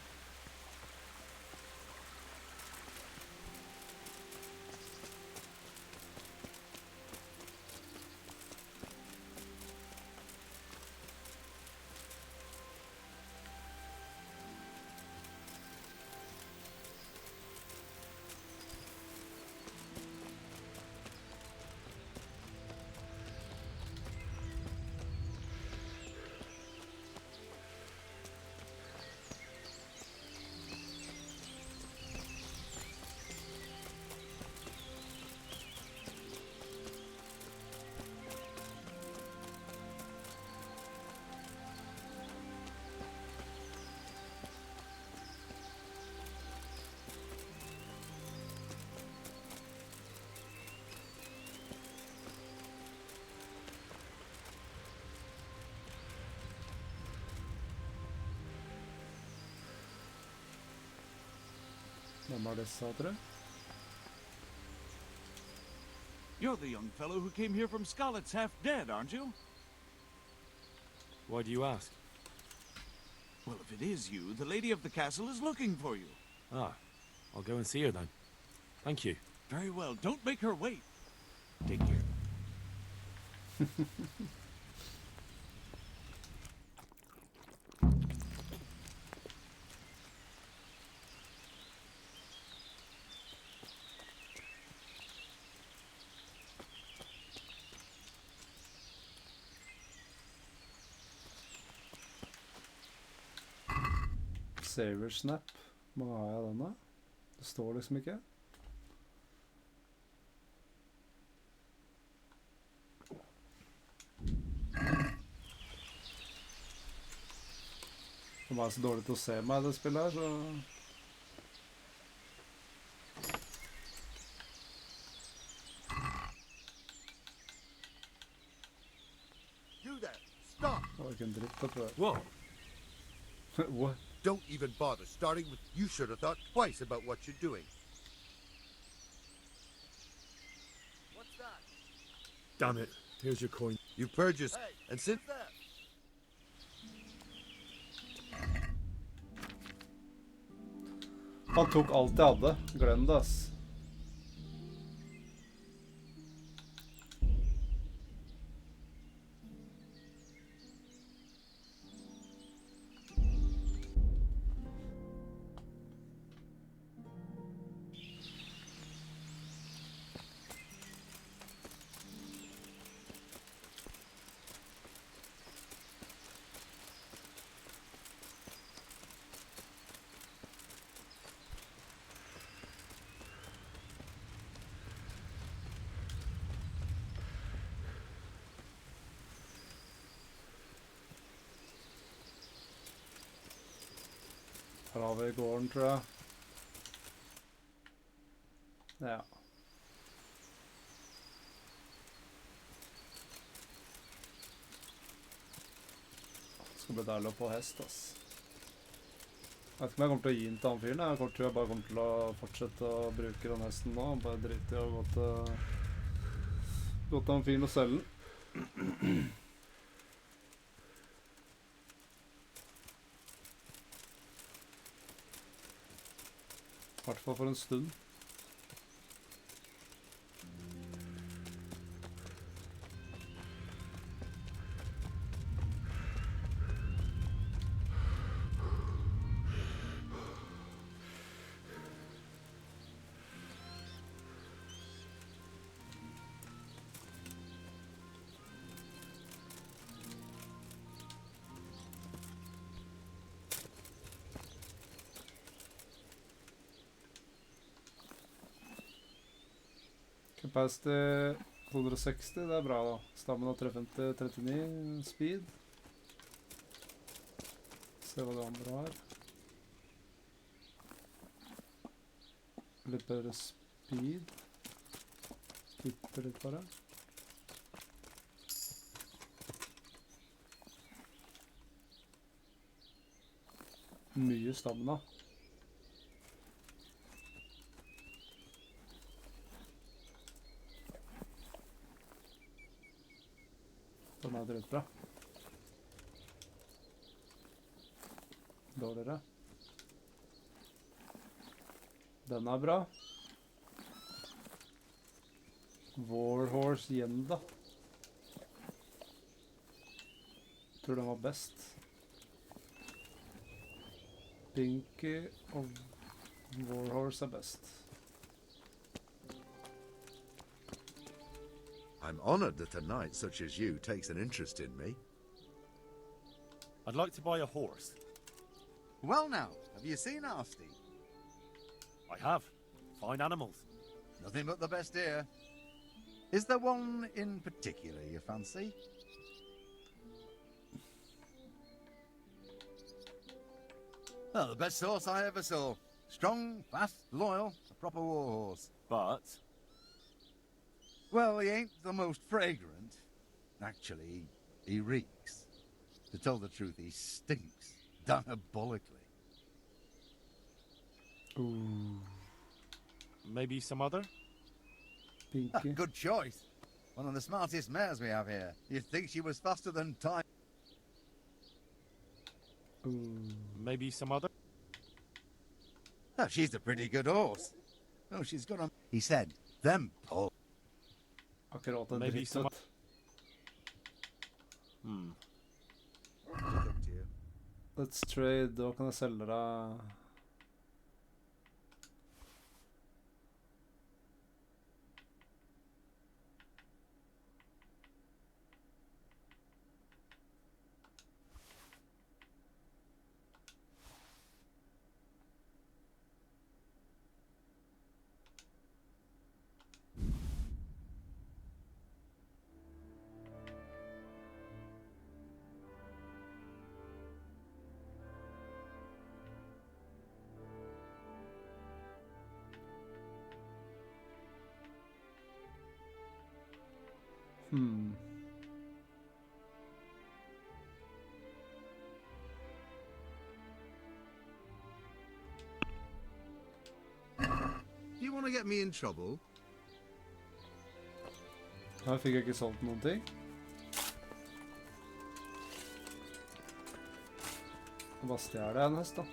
Hvem er disse, tror jeg? You're the young fellow who came here from Scarlet's half dead, aren't you? Why do you ask? Well, if it is you, the lady of the castle is looking for you. Ah, I'll go and see her then. Thank you. Very well, don't make her wait. Take care. Saver snap. Hva har jeg den da? Det står liksom ikke. De er så dårlig til å se meg i det spillet her, så... You there! Stop! Det var ikke en dritt da, tror jeg. Whoa! What? Don't even bother starting with... You should have thought twice about what you're doing. What's that? Damn it. Here's your coin. You purge us, and since... Han tok alt jeg hadde. Glem det, ass. Her har vi gården, tror jeg. Ja. Skal bli deilig å få hest, ass. Jeg vet ikke om jeg kommer til å gi den til han fyren. Jeg tror jeg bare kommer til å fortsette å bruke den hesten nå. Bare drite i å gå til han fyren og selge den. I hvert fall for en stund. Capacity 160, det er bra da. Stammen av 350, 39, speed. Se hva det andre har. Litt bedre speed. Bitte litt bare. Mye stammen da. Den er dritbra. Dårligere. Den er bra. Warhorse Jenda. Tror den var best. Pinky og Warhorse er best. I'm honored that a knight such as you takes an interest in me. I'd like to buy a horse. Well now, have you seen Arsty? I have. Fine animals. Nothing but the best here. Is there one in particular you fancy? Oh, the best horse I ever saw. Strong, fast, loyal, a proper war horse. But... Well, he ain't the most fragrant. Actually, he reeks. To tell the truth, he stinks diabolically. Ooh. Maybe some other? Pinky. Good choice. One of the smartest mares we have here. You'd think she was faster than time. Ooh. Maybe some other? Oh, she's a pretty good horse. Oh, she's got a... He said, them Paul. Akkurat en Maybe dritt, some... vet. Look up to you. Let's trade, da kan jeg selge deg... Do you want to get me in trouble? Her fikk jeg ikke solgt noen ting. Bare stjal jeg en hest, da.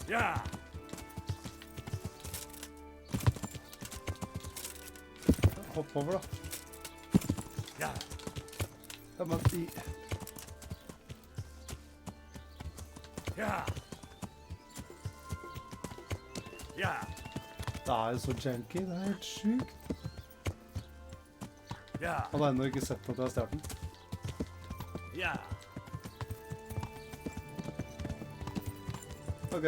Ja! Hopp over, da. Ja! Ja, men i... Ja! Ja! Det er jo så janky, det er helt sjukt. Ja! Han har ennå ikke sett at jeg har stjert den. Ja! Ok.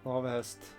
Nå har vi hest.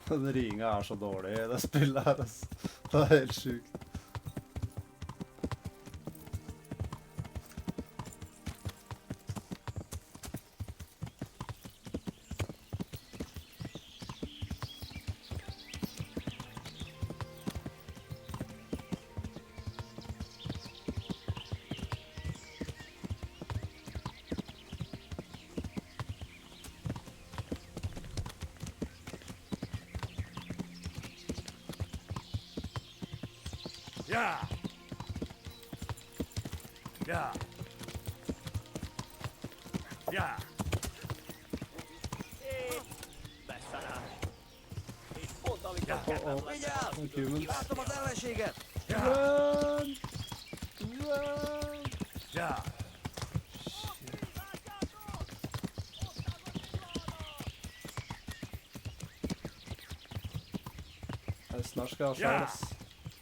Den ringa er så dårlig i det spillet her, altså. Det er helt sjukt. Ja! Ja! Ja! Oh, humans. Ja! Run! Run! Ja! Snart skal jeg ha sjæl, ass.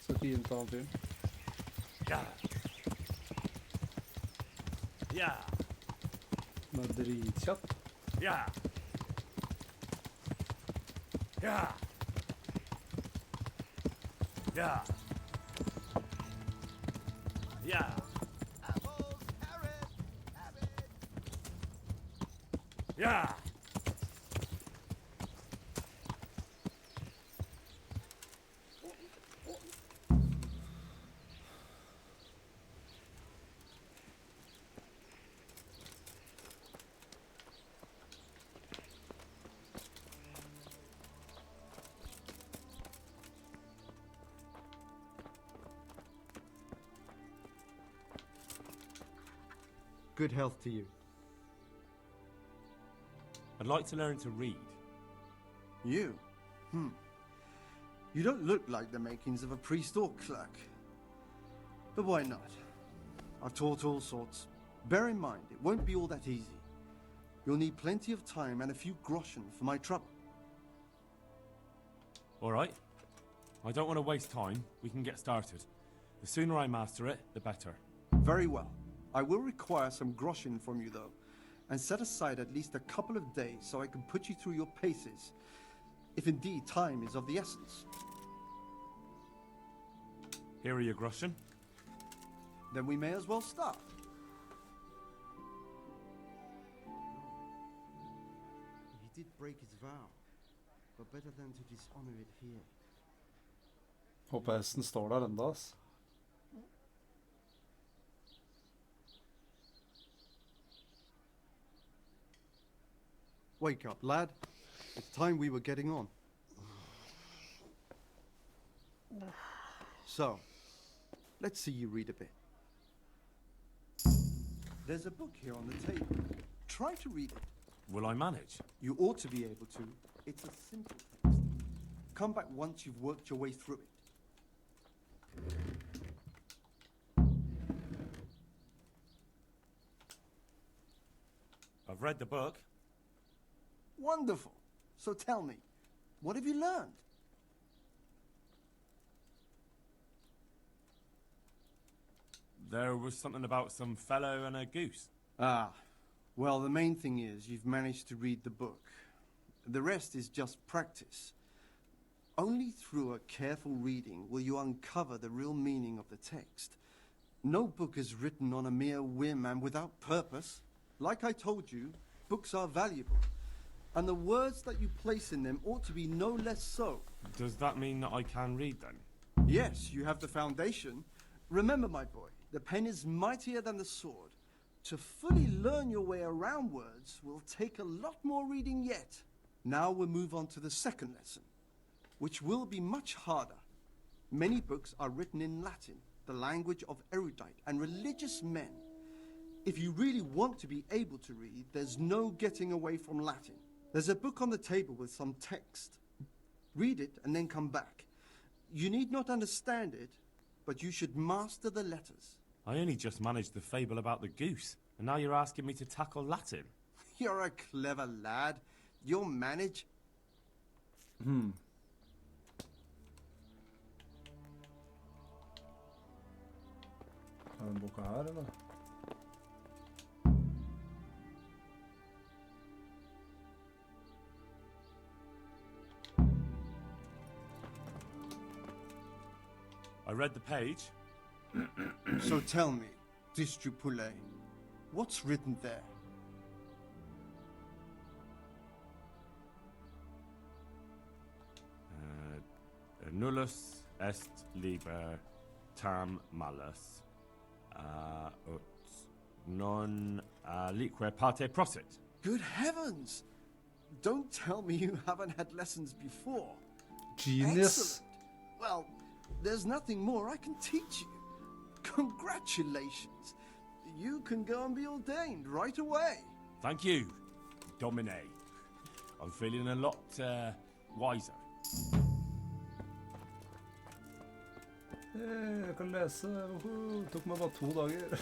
Så ikke innta han fyren. Ja! Ja! Den er dritkjapp. Ja! Ja! Ja! Ja! Ja! Good health to you. I'd like to learn to read. You? You don't look like the makings of a priest or clerk. But why not? I've taught all sorts. Bear in mind, it won't be all that easy. You'll need plenty of time and a few groschen for my trouble. All right. I don't want to waste time. We can get started. The sooner I master it, the better. Very well. I will require some groschen from you, though, and set aside at least a couple of days so I can put you through your paces, if indeed time is of the essence. Here are your groschen. Then we may as well start. He did break his vow, but better than to dishonor it here. Håper hesten står der enda, ass. Wake up, lad. It's time we were getting on. So, let's see you read a bit. There's a book here on the table. Try to read it. Will I manage? You ought to be able to. It's a simple text. Come back once you've worked your way through it. I've read the book. Wonderful. So tell me, what have you learned? There was something about some fellow and a goose. Ah, well, the main thing is you've managed to read the book. The rest is just practice. Only through a careful reading will you uncover the real meaning of the text. No book is written on a mere whim and without purpose. Like I told you, books are valuable. And the words that you place in them ought to be no less so. Does that mean that I can read then? Yes, you have the foundation. Remember, my boy, the pen is mightier than the sword. To fully learn your way around words will take a lot more reading yet. Now we'll move on to the second lesson, which will be much harder. Many books are written in Latin, the language of erudite and religious men. If you really want to be able to read, there's no getting away from Latin. There's a book on the table with some text. Read it and then come back. You need not understand it, but you should master the letters. I only just managed the fable about the goose, and now you're asking me to tackle Latin. You're a clever lad. You'll manage. Er den boka her, eller? I read the page. So tell me, Distrupule, what's written there? Nullus est liber tam malus, ut non alique parte prosit. Good heavens! Don't tell me you haven't had lessons before. Genius. Excellent. Well, there's nothing more I can teach you. Congratulations. You can go and be ordained right away. Thank you, Domine. I'm feeling a lot wiser. Jeg kan lese. Det tok meg bare 2 dager.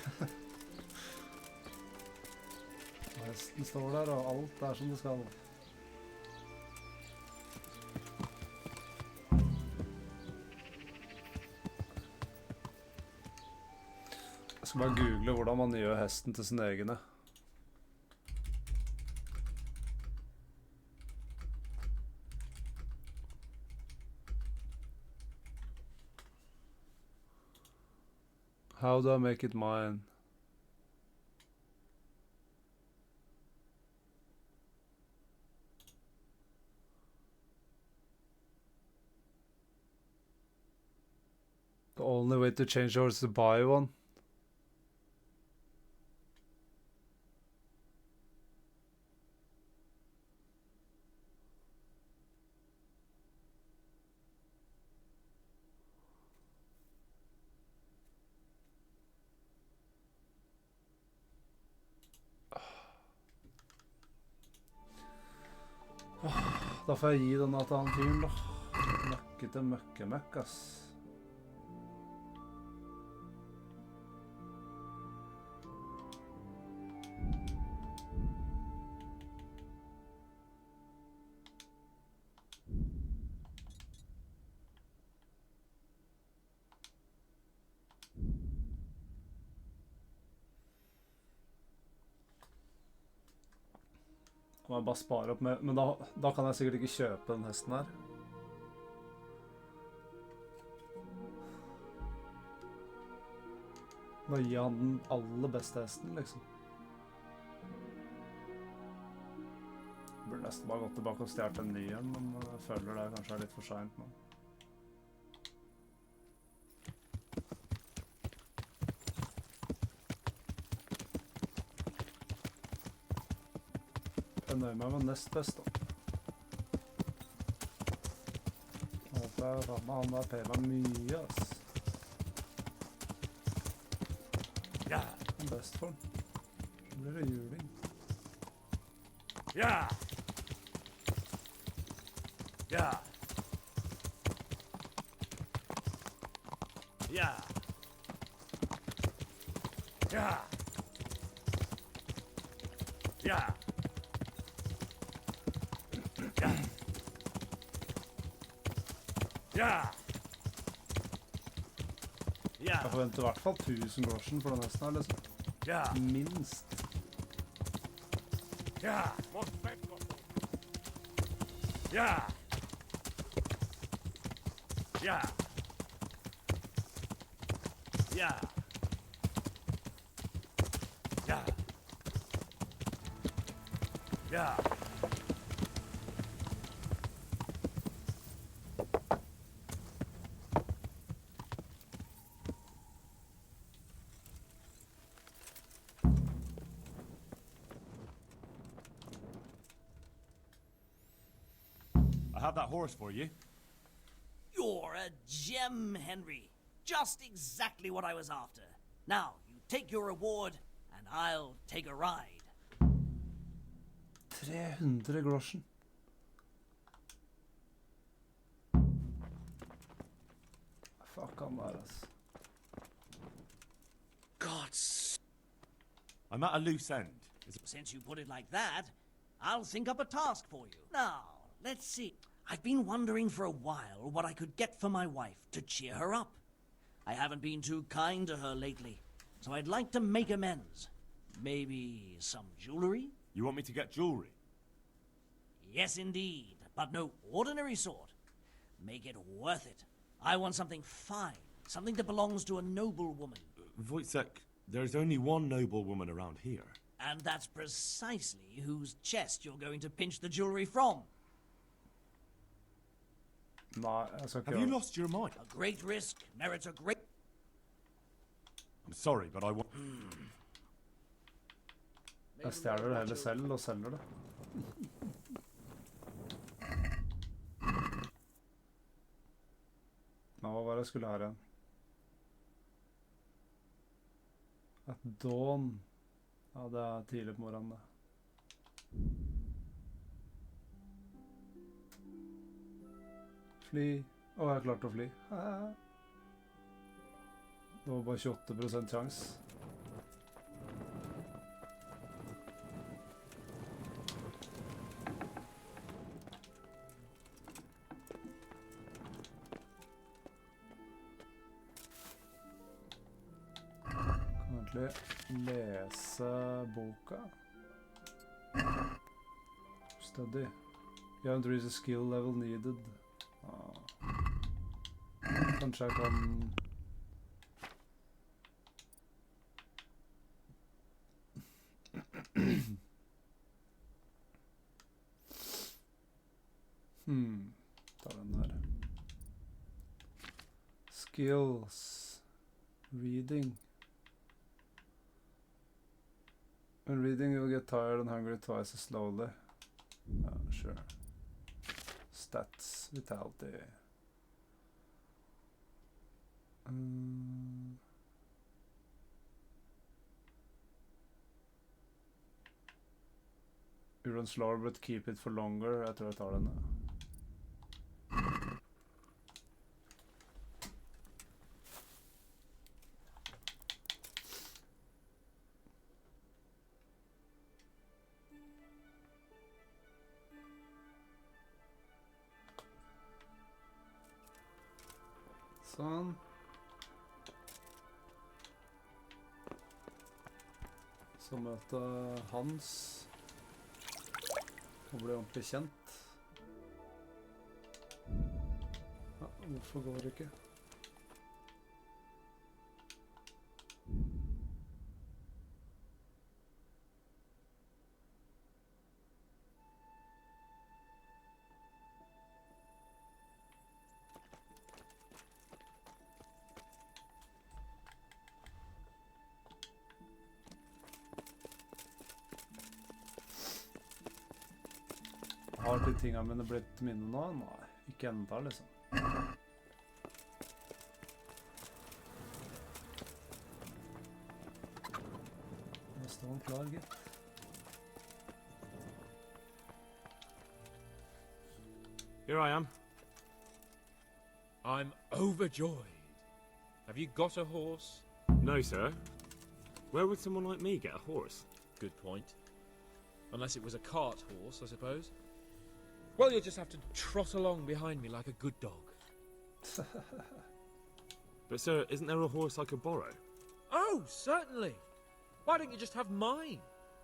Hesten står der, og alt er som det skal. Jeg skal bare google hvordan man gjør hesten til sin egne. How do I make it mine? The only way to change yours is to buy one. Da får jeg gi denne til han fyren, da. Møkkete møkkemøkk, ass. Må jeg bare spare opp med, men da kan jeg sikkert ikke kjøpe den hesten her. Nå gir han den aller beste hesten, liksom. Burde nesten bare gått tilbake og stjert en ny en, men jeg føler det kanskje er litt for sent nå. Jeg nøyer meg med nest best, da. Håper jeg rammer han der per meg mye, ass. Best for den. Så blir det juling. Ja! Ja! Ja! Ja! Ja! Ja! Ja! Ja! Jeg forventer I hvert fall 1000 groschen for den hesten her, liksom. Ja! Minst. Ja! Ja! Ja! Ja! Ja! Ja! I have that horse for you. You're a gem, Henry. Just exactly what I was after. Now, you take your reward, and I'll take a ride. 300 groschen. Fuck han der, altså. Gods. I'm at a loose end. Since you put it like that, I'll think up a task for you. Now, let's see. I've been wondering for a while what I could get for my wife to cheer her up. I haven't been too kind to her lately, so I'd like to make amends. Maybe some jewelry? You want me to get jewelry? Yes, indeed, but no ordinary sort. Make it worth it. I want something fine, something that belongs to a noble woman. Wojciech, there's only one noble woman around here. And that's precisely whose chest you're going to pinch the jewelry from. Nei, jeg skal ikke Have you lost your mind? A great risk merits a great... I'm sorry, but I want... Jeg stjeler det heller selv og selger det. Nå, hva var det jeg skulle her igjen? At dawn. Ja, det tidlig på morgenen, det. Fly. Å, jeg klarte å fly. Det var bare 28% sjans. Lese boka. Study. You haven't reached the skill level needed. Kanskje jeg kan... Ta den der. Skills. Reading. When reading, you'll get tired and hungry twice as slowly. Sure. Stats, vitality. You run slower, but keep it for longer. Jeg tror jeg tar den. Sånn. Så møte Hans og bli ordentlig kjent. Ja, hvorfor går det ikke? Har de tingene mine blitt minne nå? Nei, ikke enda liksom. klar, gitt. Here I am. I'm overjoyed. Have you got a horse? No, sir. Where would someone like me get a horse? Good point. Unless it was a cart horse, I suppose. Well, you'll just have to trot along behind me like a good dog. But, sir, isn't there a horse I could borrow? Oh, certainly. Why don't you just have mine?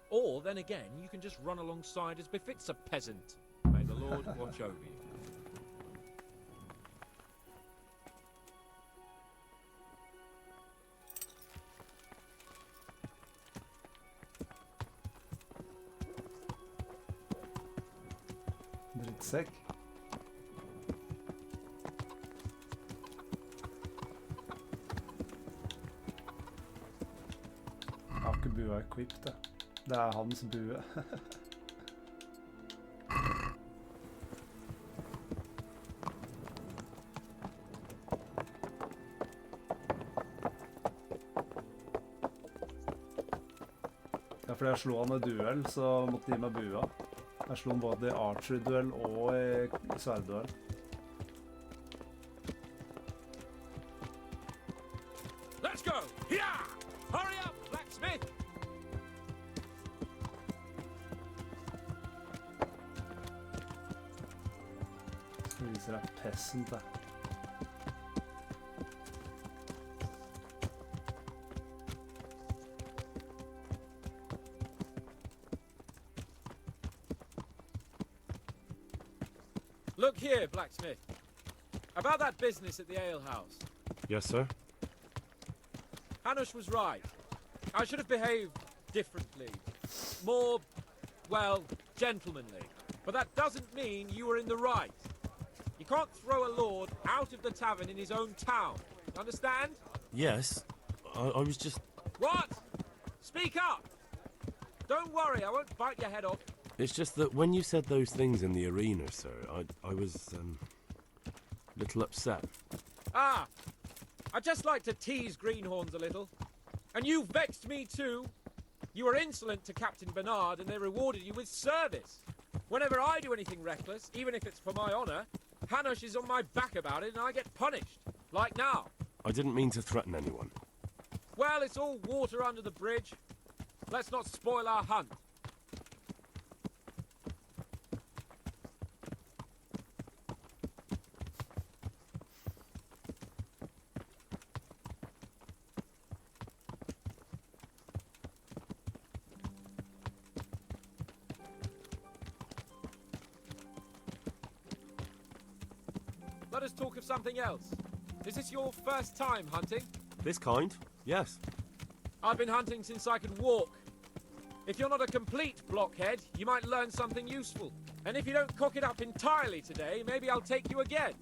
Or, then again, you can just run alongside as befits a peasant. May the Lord watch over you. Drittsekk. Jeg har ikke bua equipped, det. Det er hans bue. Ja, fordi jeg slo han i duell, så måtte de gi meg bua. Jeg slo han både i archery-duell og i sverdduell. Let's go! Yeah! Hurry up, blacksmith! Skal vise deg peasant, det. Look here, blacksmith. About that business at the alehouse. Yes, sir. Hanush was right. I should have behaved differently. More, well, gentlemanly. But that doesn't mean you were in the right. You can't throw a lord out of the tavern in his own town. Understand? Yes. I was just... What? Speak up! Don't worry, I won't bite your head off. It's just that when you said those things in the arena, sir, I was, a little upset. Ah! I just like to tease greenhorns a little. And you vexed me too. You were insolent to Captain Bernard and they rewarded you with service. Whenever I do anything reckless, even if it's for my honour, Hanush is on my back about it and I get punished. Like now. I didn't mean to threaten anyone. Well, it's all water under the bridge. Let's not spoil our hunt. Let us talk of something else. Is this your first time hunting? This kind? Yes. I've been hunting since I could walk. If you're not a complete blockhead, you might learn something useful. And if you don't cock it up entirely today, maybe I'll take you again.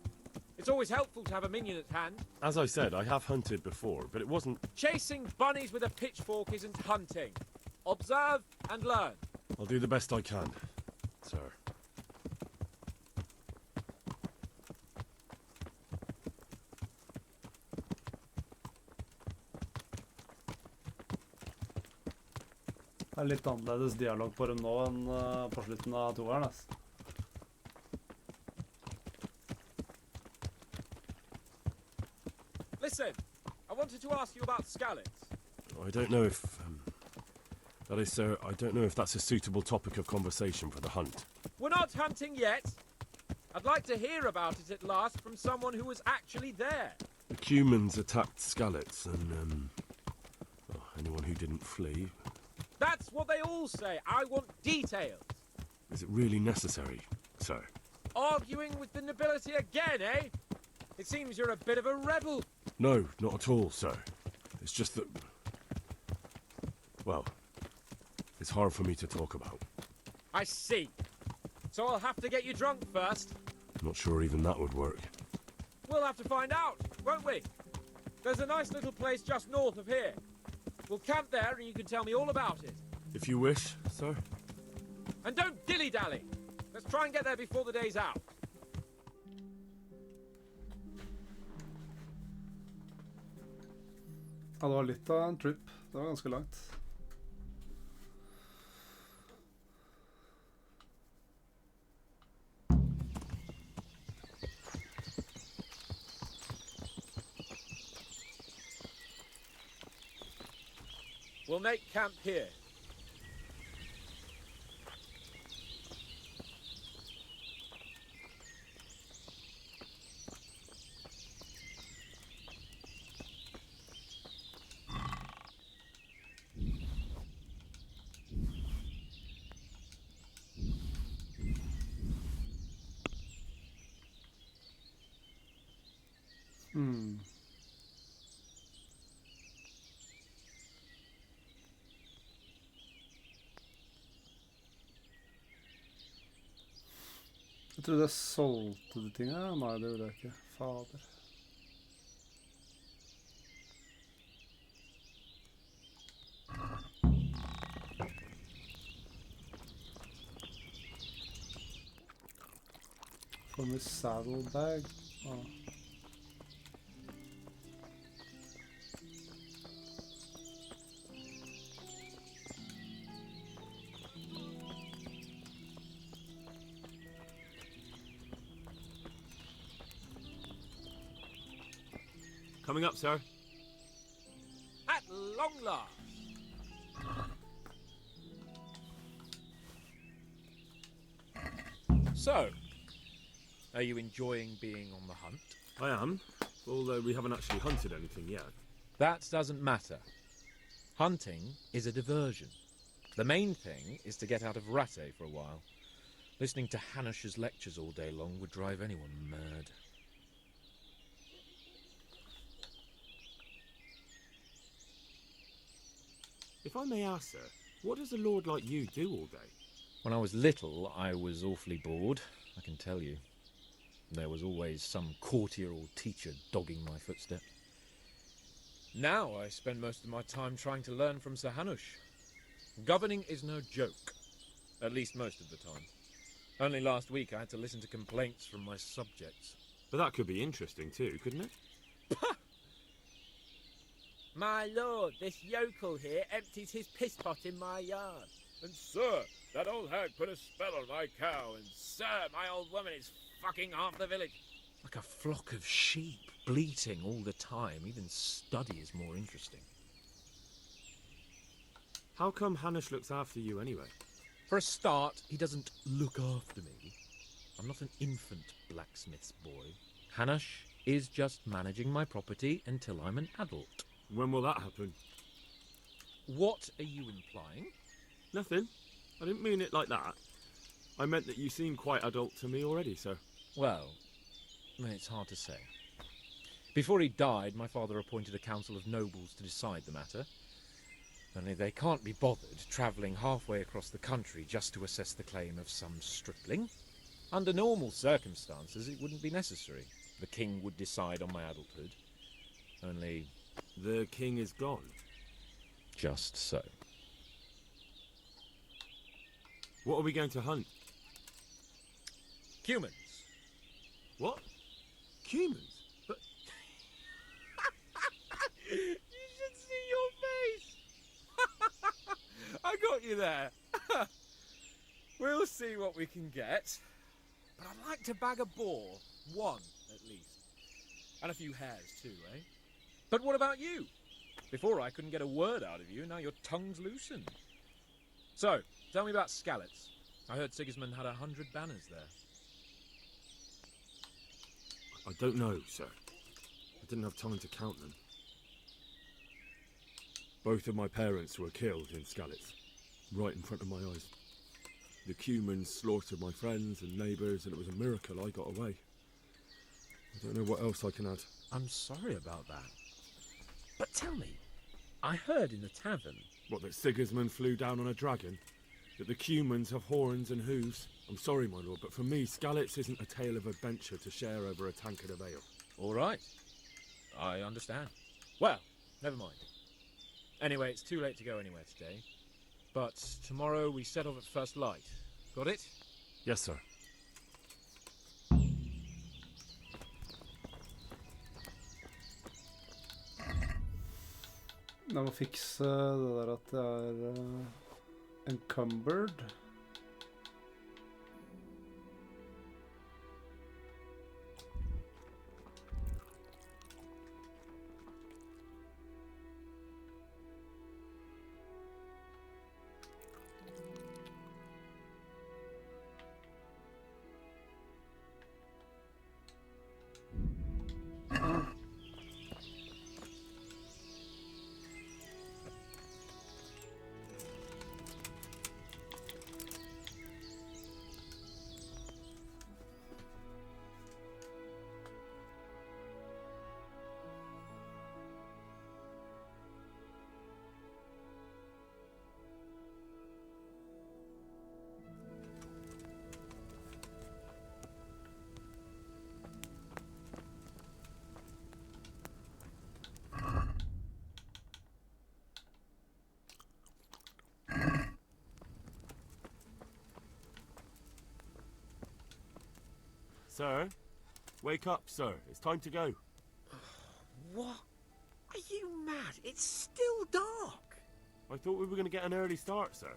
It's always helpful to have a minion at hand. As I said, I have hunted before, but it wasn't... Chasing bunnies with a pitchfork isn't hunting. Observe and learn. I'll do the best I can, sir. Det er litt annerledes dialog på dem nå enn på slutten av toeren, altså. Listen, I wanted to ask you about scallops. I don't know if... that is, sir, I don't know if that's a suitable topic of conversation for the hunt. We're not hunting yet. I'd like to hear about it at last from someone who was actually there. The Cumans attacked Skallets, and, anyone who didn't flee. That's what they all say. I want details. Is it really necessary, sir? Arguing with the nobility again, eh? It seems you're a bit of a rebel. No, not at all, sir. It's just that... well, it's hard for me to talk about. I see. So I'll have to get you drunk first. Not sure even that would work. We'll have to find out, won't we? There's a nice little place just north of here. We'll camp there and you can tell me all about it. If you wish, sir. And don't dilly-dally. Let's try and get there before the day's out. Ja, det var litt av en trip. Det var ganske langt. We'll make camp here. Jeg trodde jeg solgte de tingene. Nei, det gjorde jeg ikke. Fader. From his saddlebag. Ah. Coming up, sir. At long last. So, are you enjoying being on the hunt? I am, although we haven't actually hunted anything yet. That doesn't matter. Hunting is a diversion. The main thing is to get out of Ratte for a while. Listening to Hanush's lectures all day long would drive anyone mad. If I may ask, sir, what does a lord like you do all day? When I was little, I was awfully bored, I can tell you. There was always some courtier or teacher dogging my footsteps. Now I spend most of my time trying to learn from Sir Hanush. Governing is no joke, at least most of the time. Only last week I had to listen to complaints from my subjects. But that could be interesting too, couldn't it? My lord, this yokel here empties his piss pot in my yard. And sir, that old hag put a spell on my cow. And sir, my old woman is fucking half the village. Like a flock of sheep, bleating all the time. Even study is more interesting. How come Hanush looks after you anyway? For a start, he doesn't look after me. I'm not an infant blacksmith's boy. Hanush is just managing my property until I'm an adult. When will that happen? What are you implying? Nothing. I didn't mean it like that. I meant that you seem quite adult to me already, sir. Well, it's hard to say. Before he died, my father appointed a council of nobles to decide the matter. Only they can't be bothered travelling halfway across the country just to assess the claim of some stripling. Under normal circumstances, it wouldn't be necessary. The king would decide on my adulthood. Only... The king is gone. Just so. What are we going to hunt? Humans. What? Humans? But... You should see your face! I got you there. We'll see what we can get. But I'd like to bag a boar. One, at least. And a few hares too, eh? But what about you? Before I couldn't get a word out of you, now your tongue's loosened. So, tell me about Skalitz. I heard Sigismund had 100 banners there. I don't know, sir. I didn't have time to count them. Both of my parents were killed in Skalitz, right in front of my eyes. The Cumans slaughtered my friends and neighbours, and it was a miracle I got away. I don't know what else I can add. I'm sorry about that. But tell me, I heard in the tavern... What, that Sigismund flew down on a dragon? That the Cumans have horns and hooves? I'm sorry, my lord, but for me, Skalitz isn't a tale of adventure to share over a tankard of ale. All right. I understand. Well, never mind. Anyway, it's too late to go anywhere today. But tomorrow we set off at first light. Got it? Yes, sir. Jeg må fikse det der at det encumbered. Sir? Wake up, sir. It's time to go. What? Are you mad? It's still dark. I thought we were going to get an early start, sir.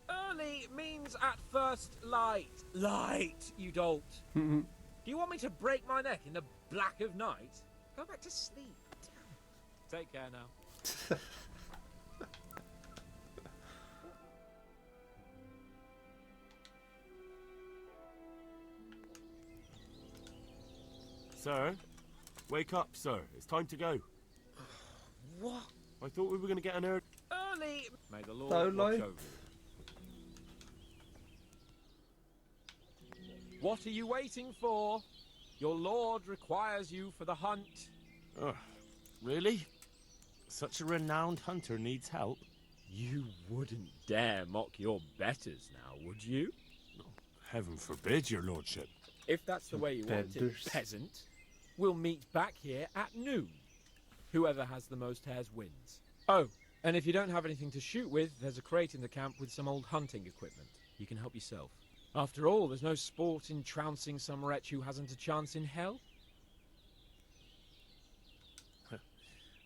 Early means at first light. Light, you dolt. Do you want me to break my neck in the black of night? Go back to sleep. Damn. Take care now. Sir? Wake up, sir. It's time to go. What? I thought we were going to get an early... Early. May the Lord Don't watch lie. over you. What are you waiting for? Your lord requires you for the hunt. Ugh, really? Such a renowned hunter needs help? You wouldn't dare mock your betters now, would you? Heaven forbid, your lordship. If that's the way you want it, Betters. peasant, we'll meet back here at noon. Whoever has the most hares wins. Oh, and if you don't have anything to shoot with, there's a crate in the camp with some old hunting equipment. You can help yourself. After all, there's no sport in trouncing some wretch who hasn't a chance in hell.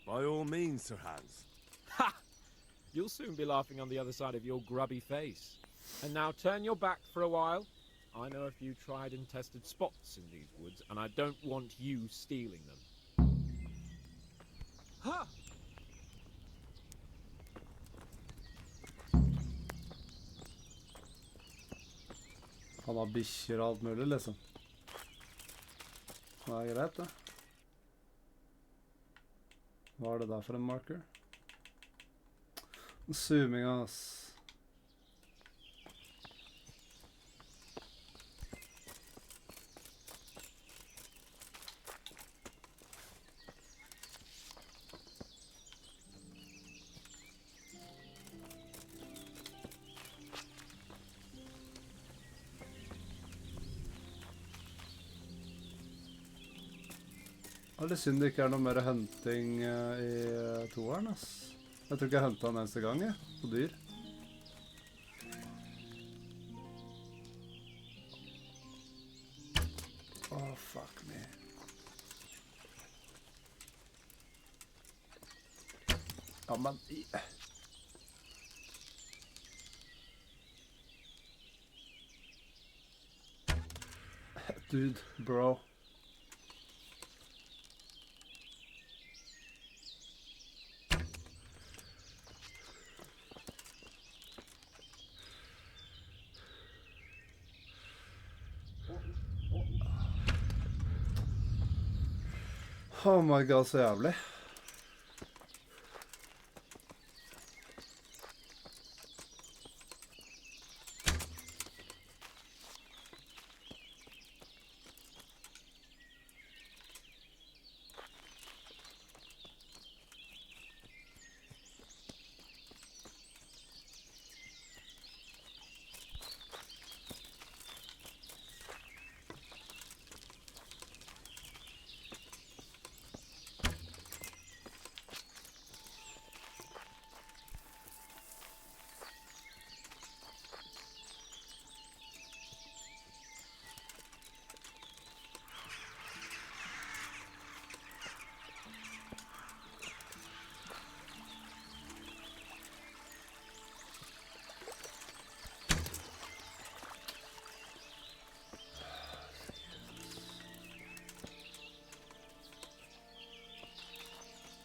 By all means, Sir Hans. Ha! You'll soon be laughing on the other side of your grubby face. And now turn your back for a while. I know a few tried and tested spots in these woods, and I don't want you stealing them. Ha! Han har bikkjer og alt mulig, liksom. Det er greit, det. Hva er det der for en marker? Zooming, ass. Det er litt synd det ikke er noe mer hunting i toeren, ass. Jeg tror ikke jeg huntet den eneste gang, jeg, på dyr. Oh, fuck me. Ja, men... Dude, bro. Oh my god, så jævlig.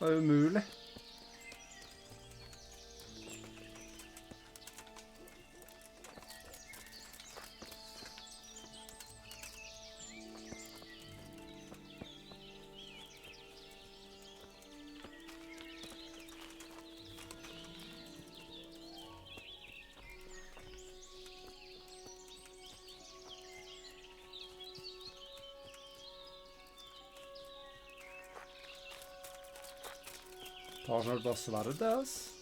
Det er umulig. Tar snart bare sverdet, ass.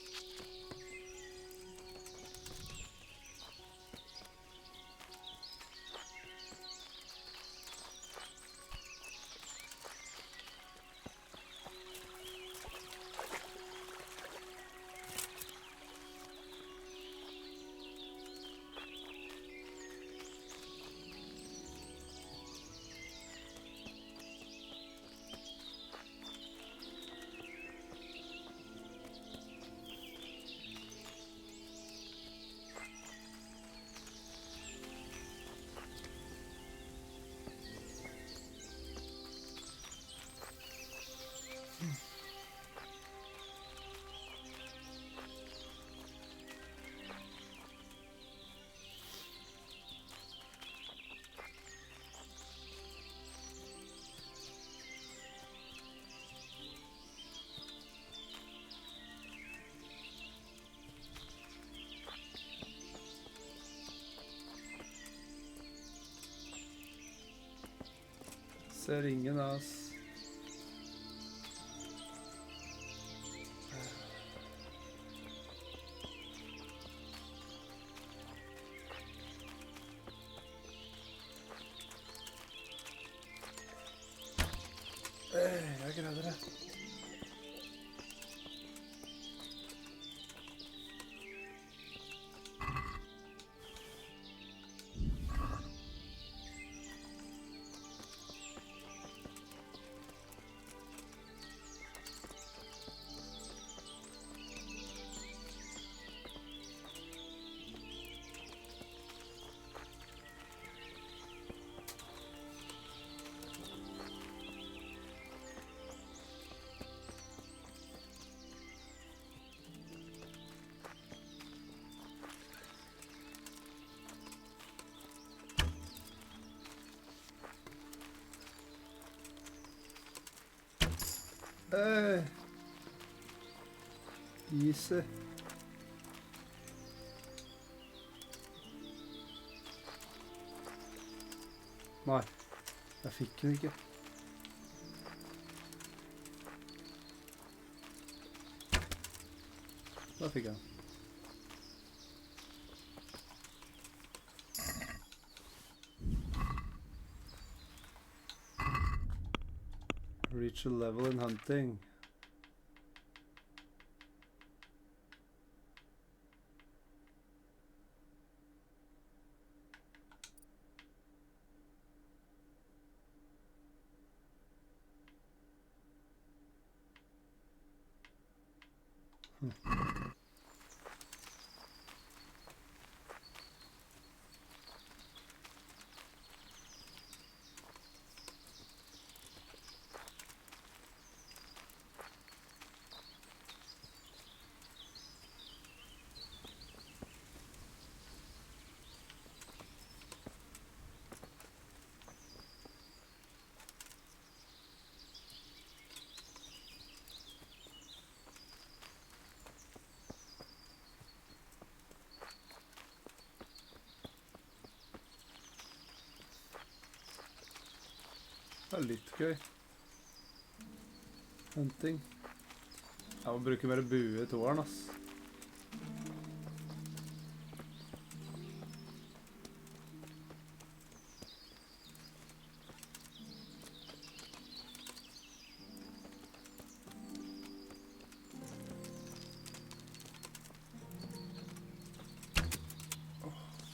Ser ingen ass. Jeg greide det. Easy. Nei, jeg fikk den ikke. Da fikk jeg den. Reach a level in hunting. Det er litt gøy. Hunting. Jeg må bruke mer bue i toeren, ass.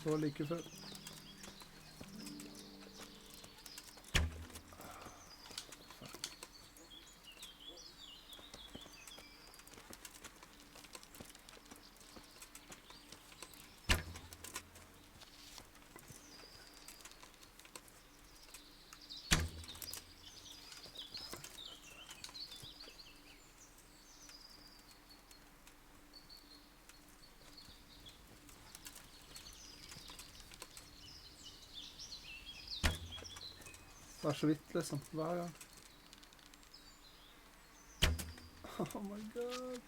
Så like før. Det er så vidt, liksom, hver gang. Oh my god.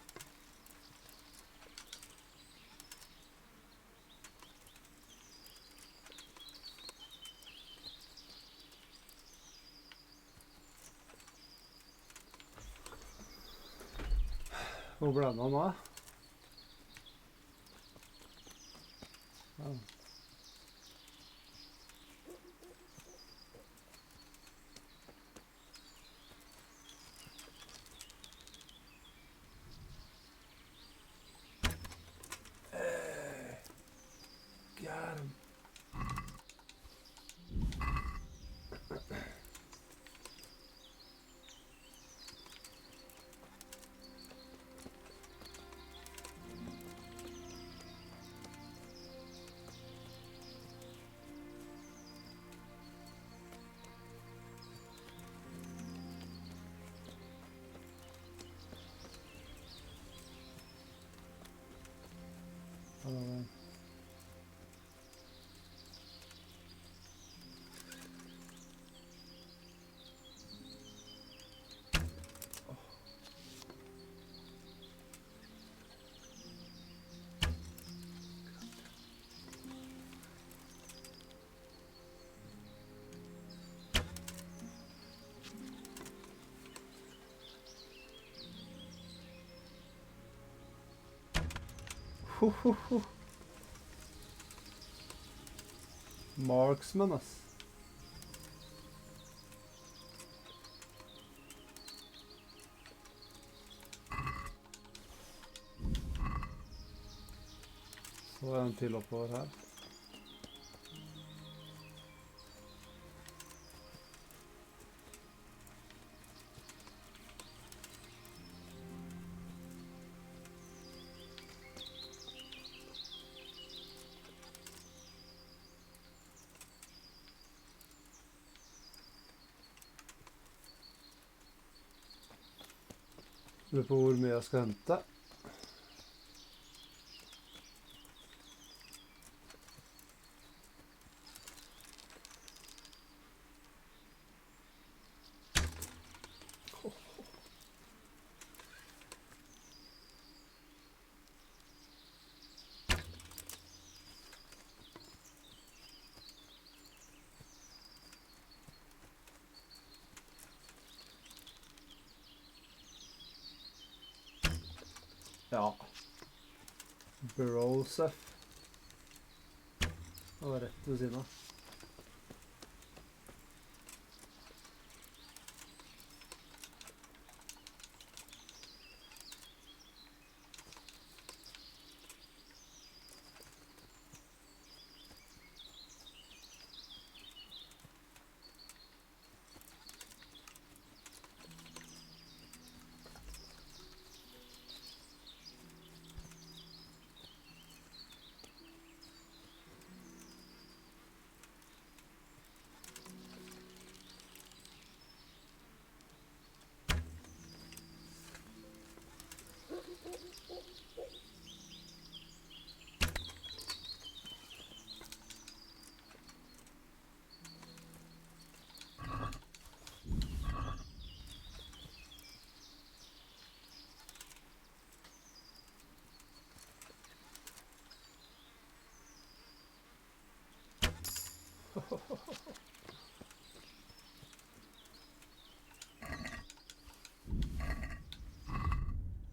Hvor ble den av nå? Ja. Got him. Marksman, ass. Så en til oppover her. Lurer på hvor mye jeg skal hente. Ja. Brosef. Det var rett ved siden av.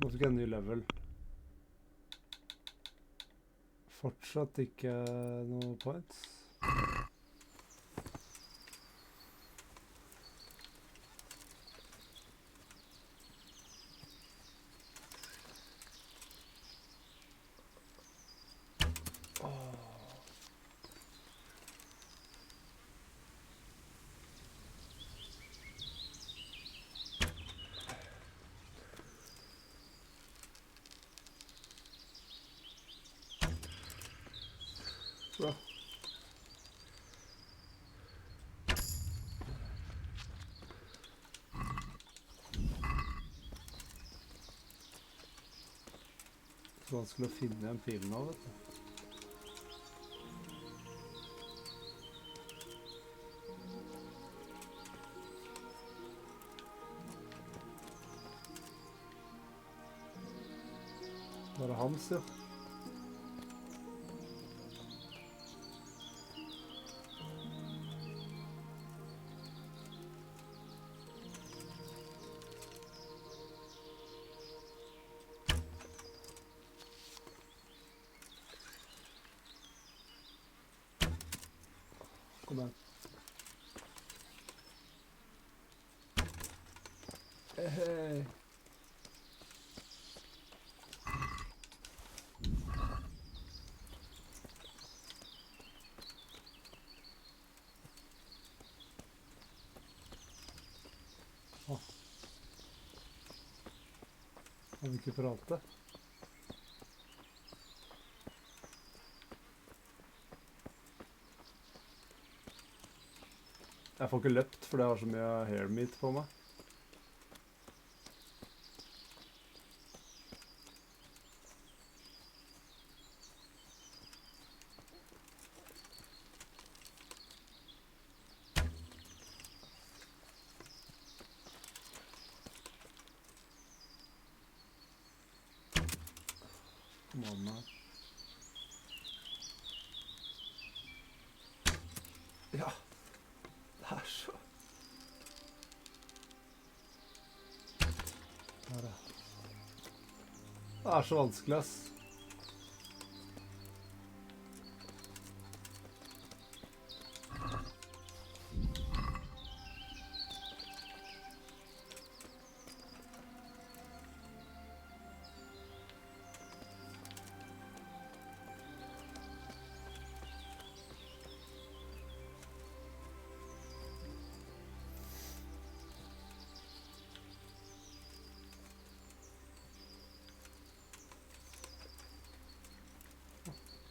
Nå fikk jeg en ny level. Fortsatt ikke noe points. Bra. Så vanskelig å finne en pil nå, vet du. Bare hans, jo. Kom igjen. Hei. Kan vi ikke prate? Jeg får ikke løpt, for det har så mye hair meat på meg. Mamma. Ja. Det er så... Det er så vanskelig, ass.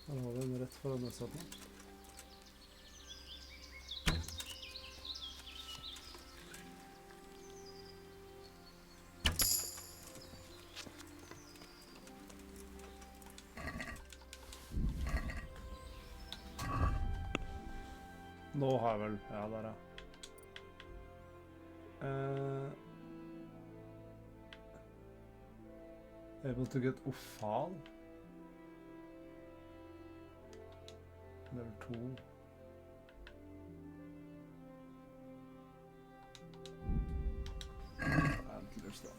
Der har vi en rett foran nesa på. Nå har jeg vel... Ja, der ja. Able to get offal. Level 2. Antlers da.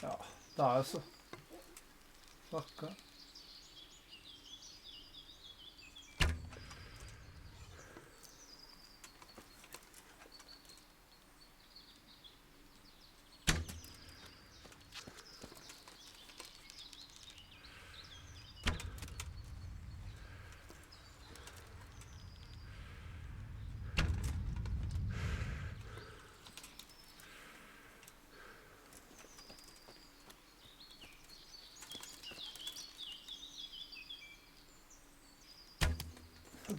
Ja, det er jo så fucka.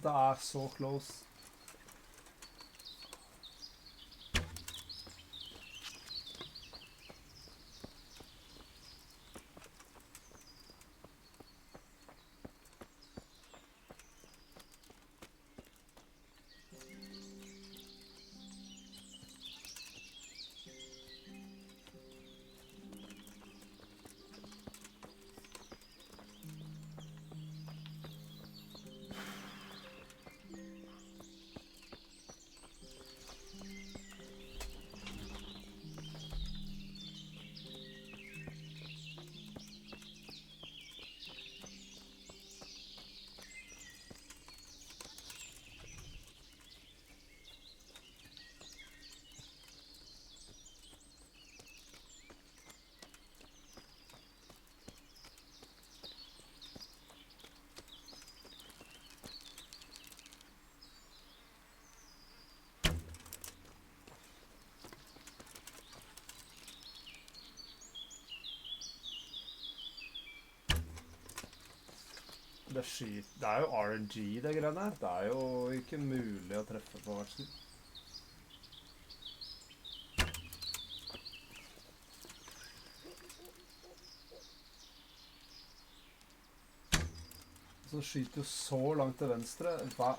Det er så close. Det er jo RNG det greiene her. Det er jo ikke mulig å treffe på hvert skudd. Så skyter jo så langt til venstre. Hva?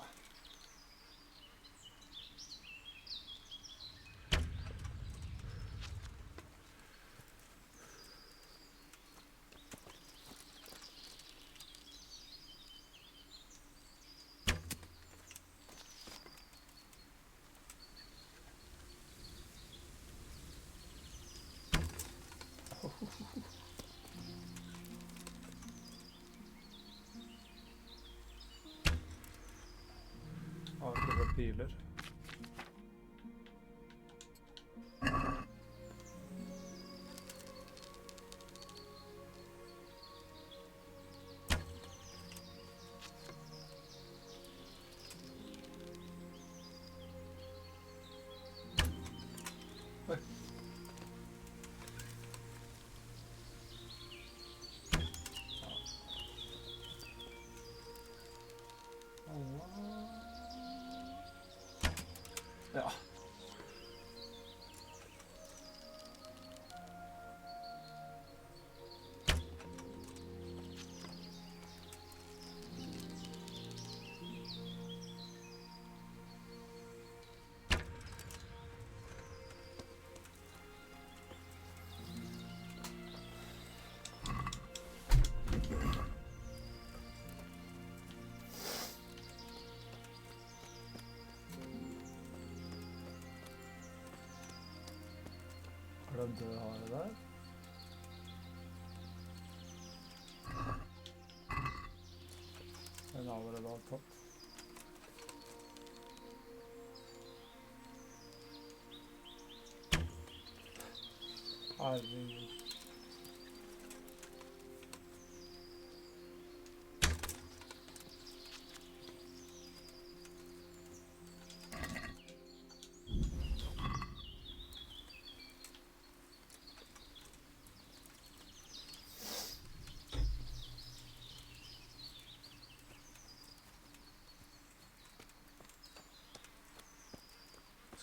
Akkurat piler. Oi. Ja. en død hare der? Den har allerede alt tatt. Herregud.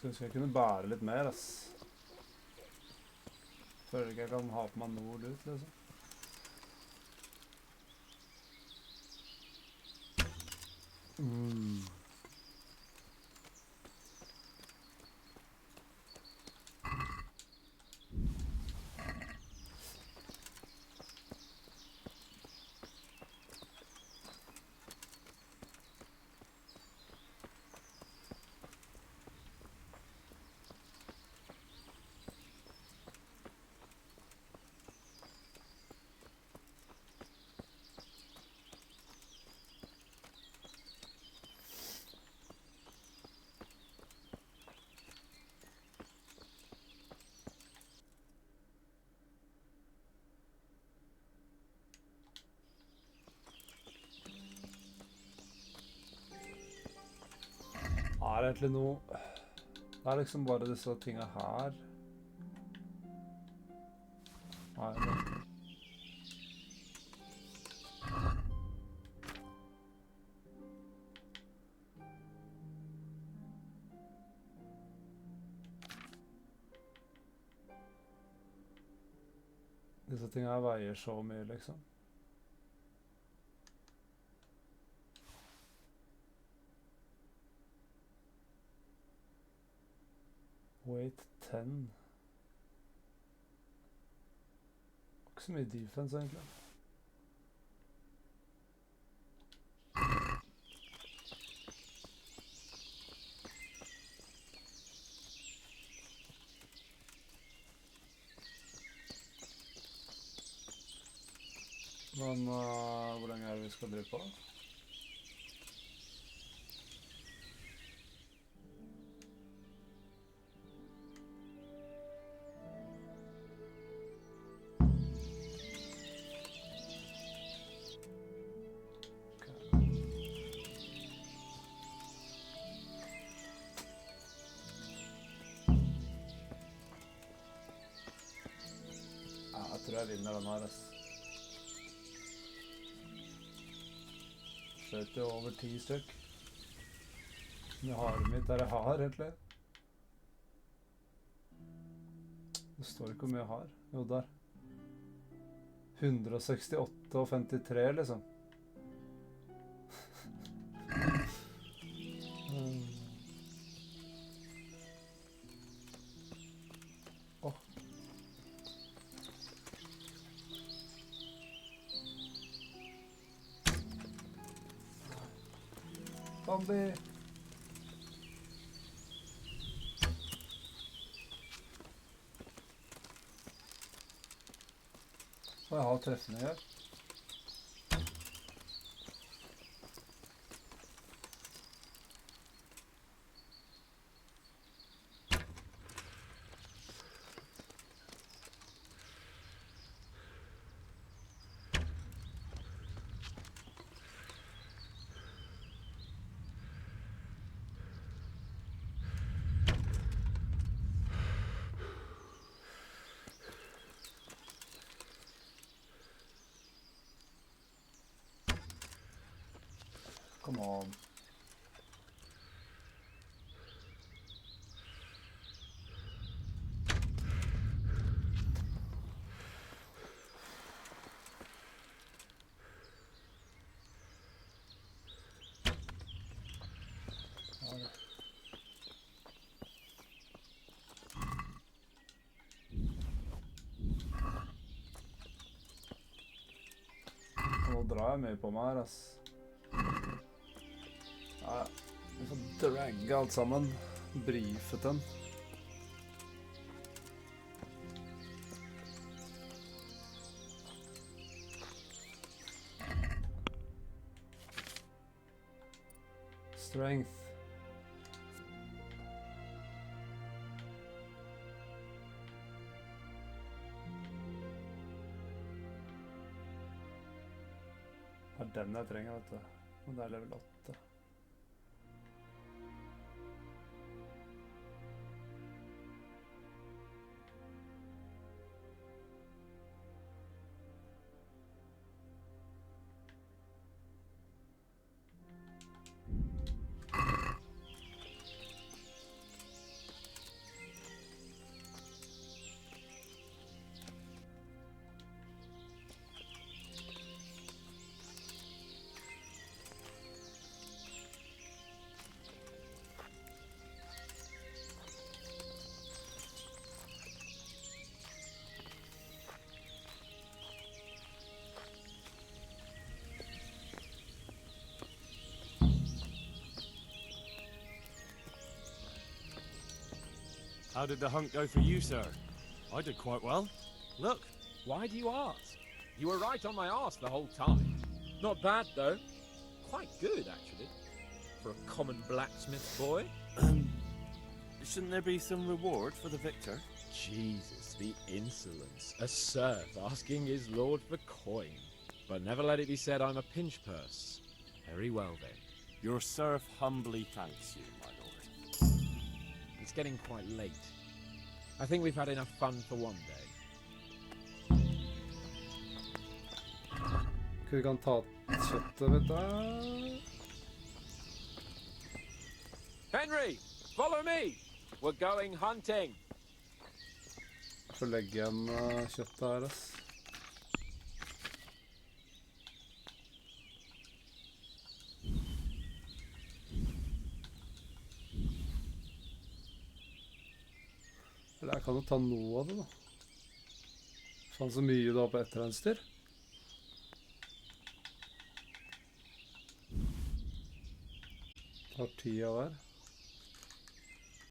Skal jeg kunne bære litt mer, ass. Føler ikke jeg kan ha på meg nord ut, liksom. Er egentlig noe... Det liksom bare disse tingene her. Nei, det. Disse tingene her veier så mye, liksom. Weight 10. Ikke så mye defense, egentlig. Men hvor lenge er det vi skal drive på? Jeg tror jeg vinner den her, ass. Skjøt jo over 10 stykk. Med haren mitt der jeg har, egentlig. Det står ikke hvor mye jeg har. Jo, der. 168 og 53, liksom. Zombie! Og jeg har treffende her. Come on. Nå drar jeg mye på meg her, ass. Ja, vi får dragge alt sammen. Briefe den. Strength. Det er den jeg trenger, vet du. Og det er level 8. How did the hunt go for you, sir? I did quite well. Look. Why do you ask? You were right on my arse the whole time. Not bad, though. Quite good, actually. For a common blacksmith boy. Shouldn't there be some reward for the victor? Jesus, the insolence. A serf asking his lord for coin. But never let it be said I'm a pinch purse. Very well, then. Your serf humbly thanks you, my lord. It's getting quite late. I think we've had enough fun for one day. Vi kan ta kjøttet, vet du. Henry, follow me! We're going hunting. Så legger jeg igjen kjøttet her, ass. Eller jeg kan jo ta noe av det, da. Faen så mye du har på etterrenstyr. Tar 10 av hver.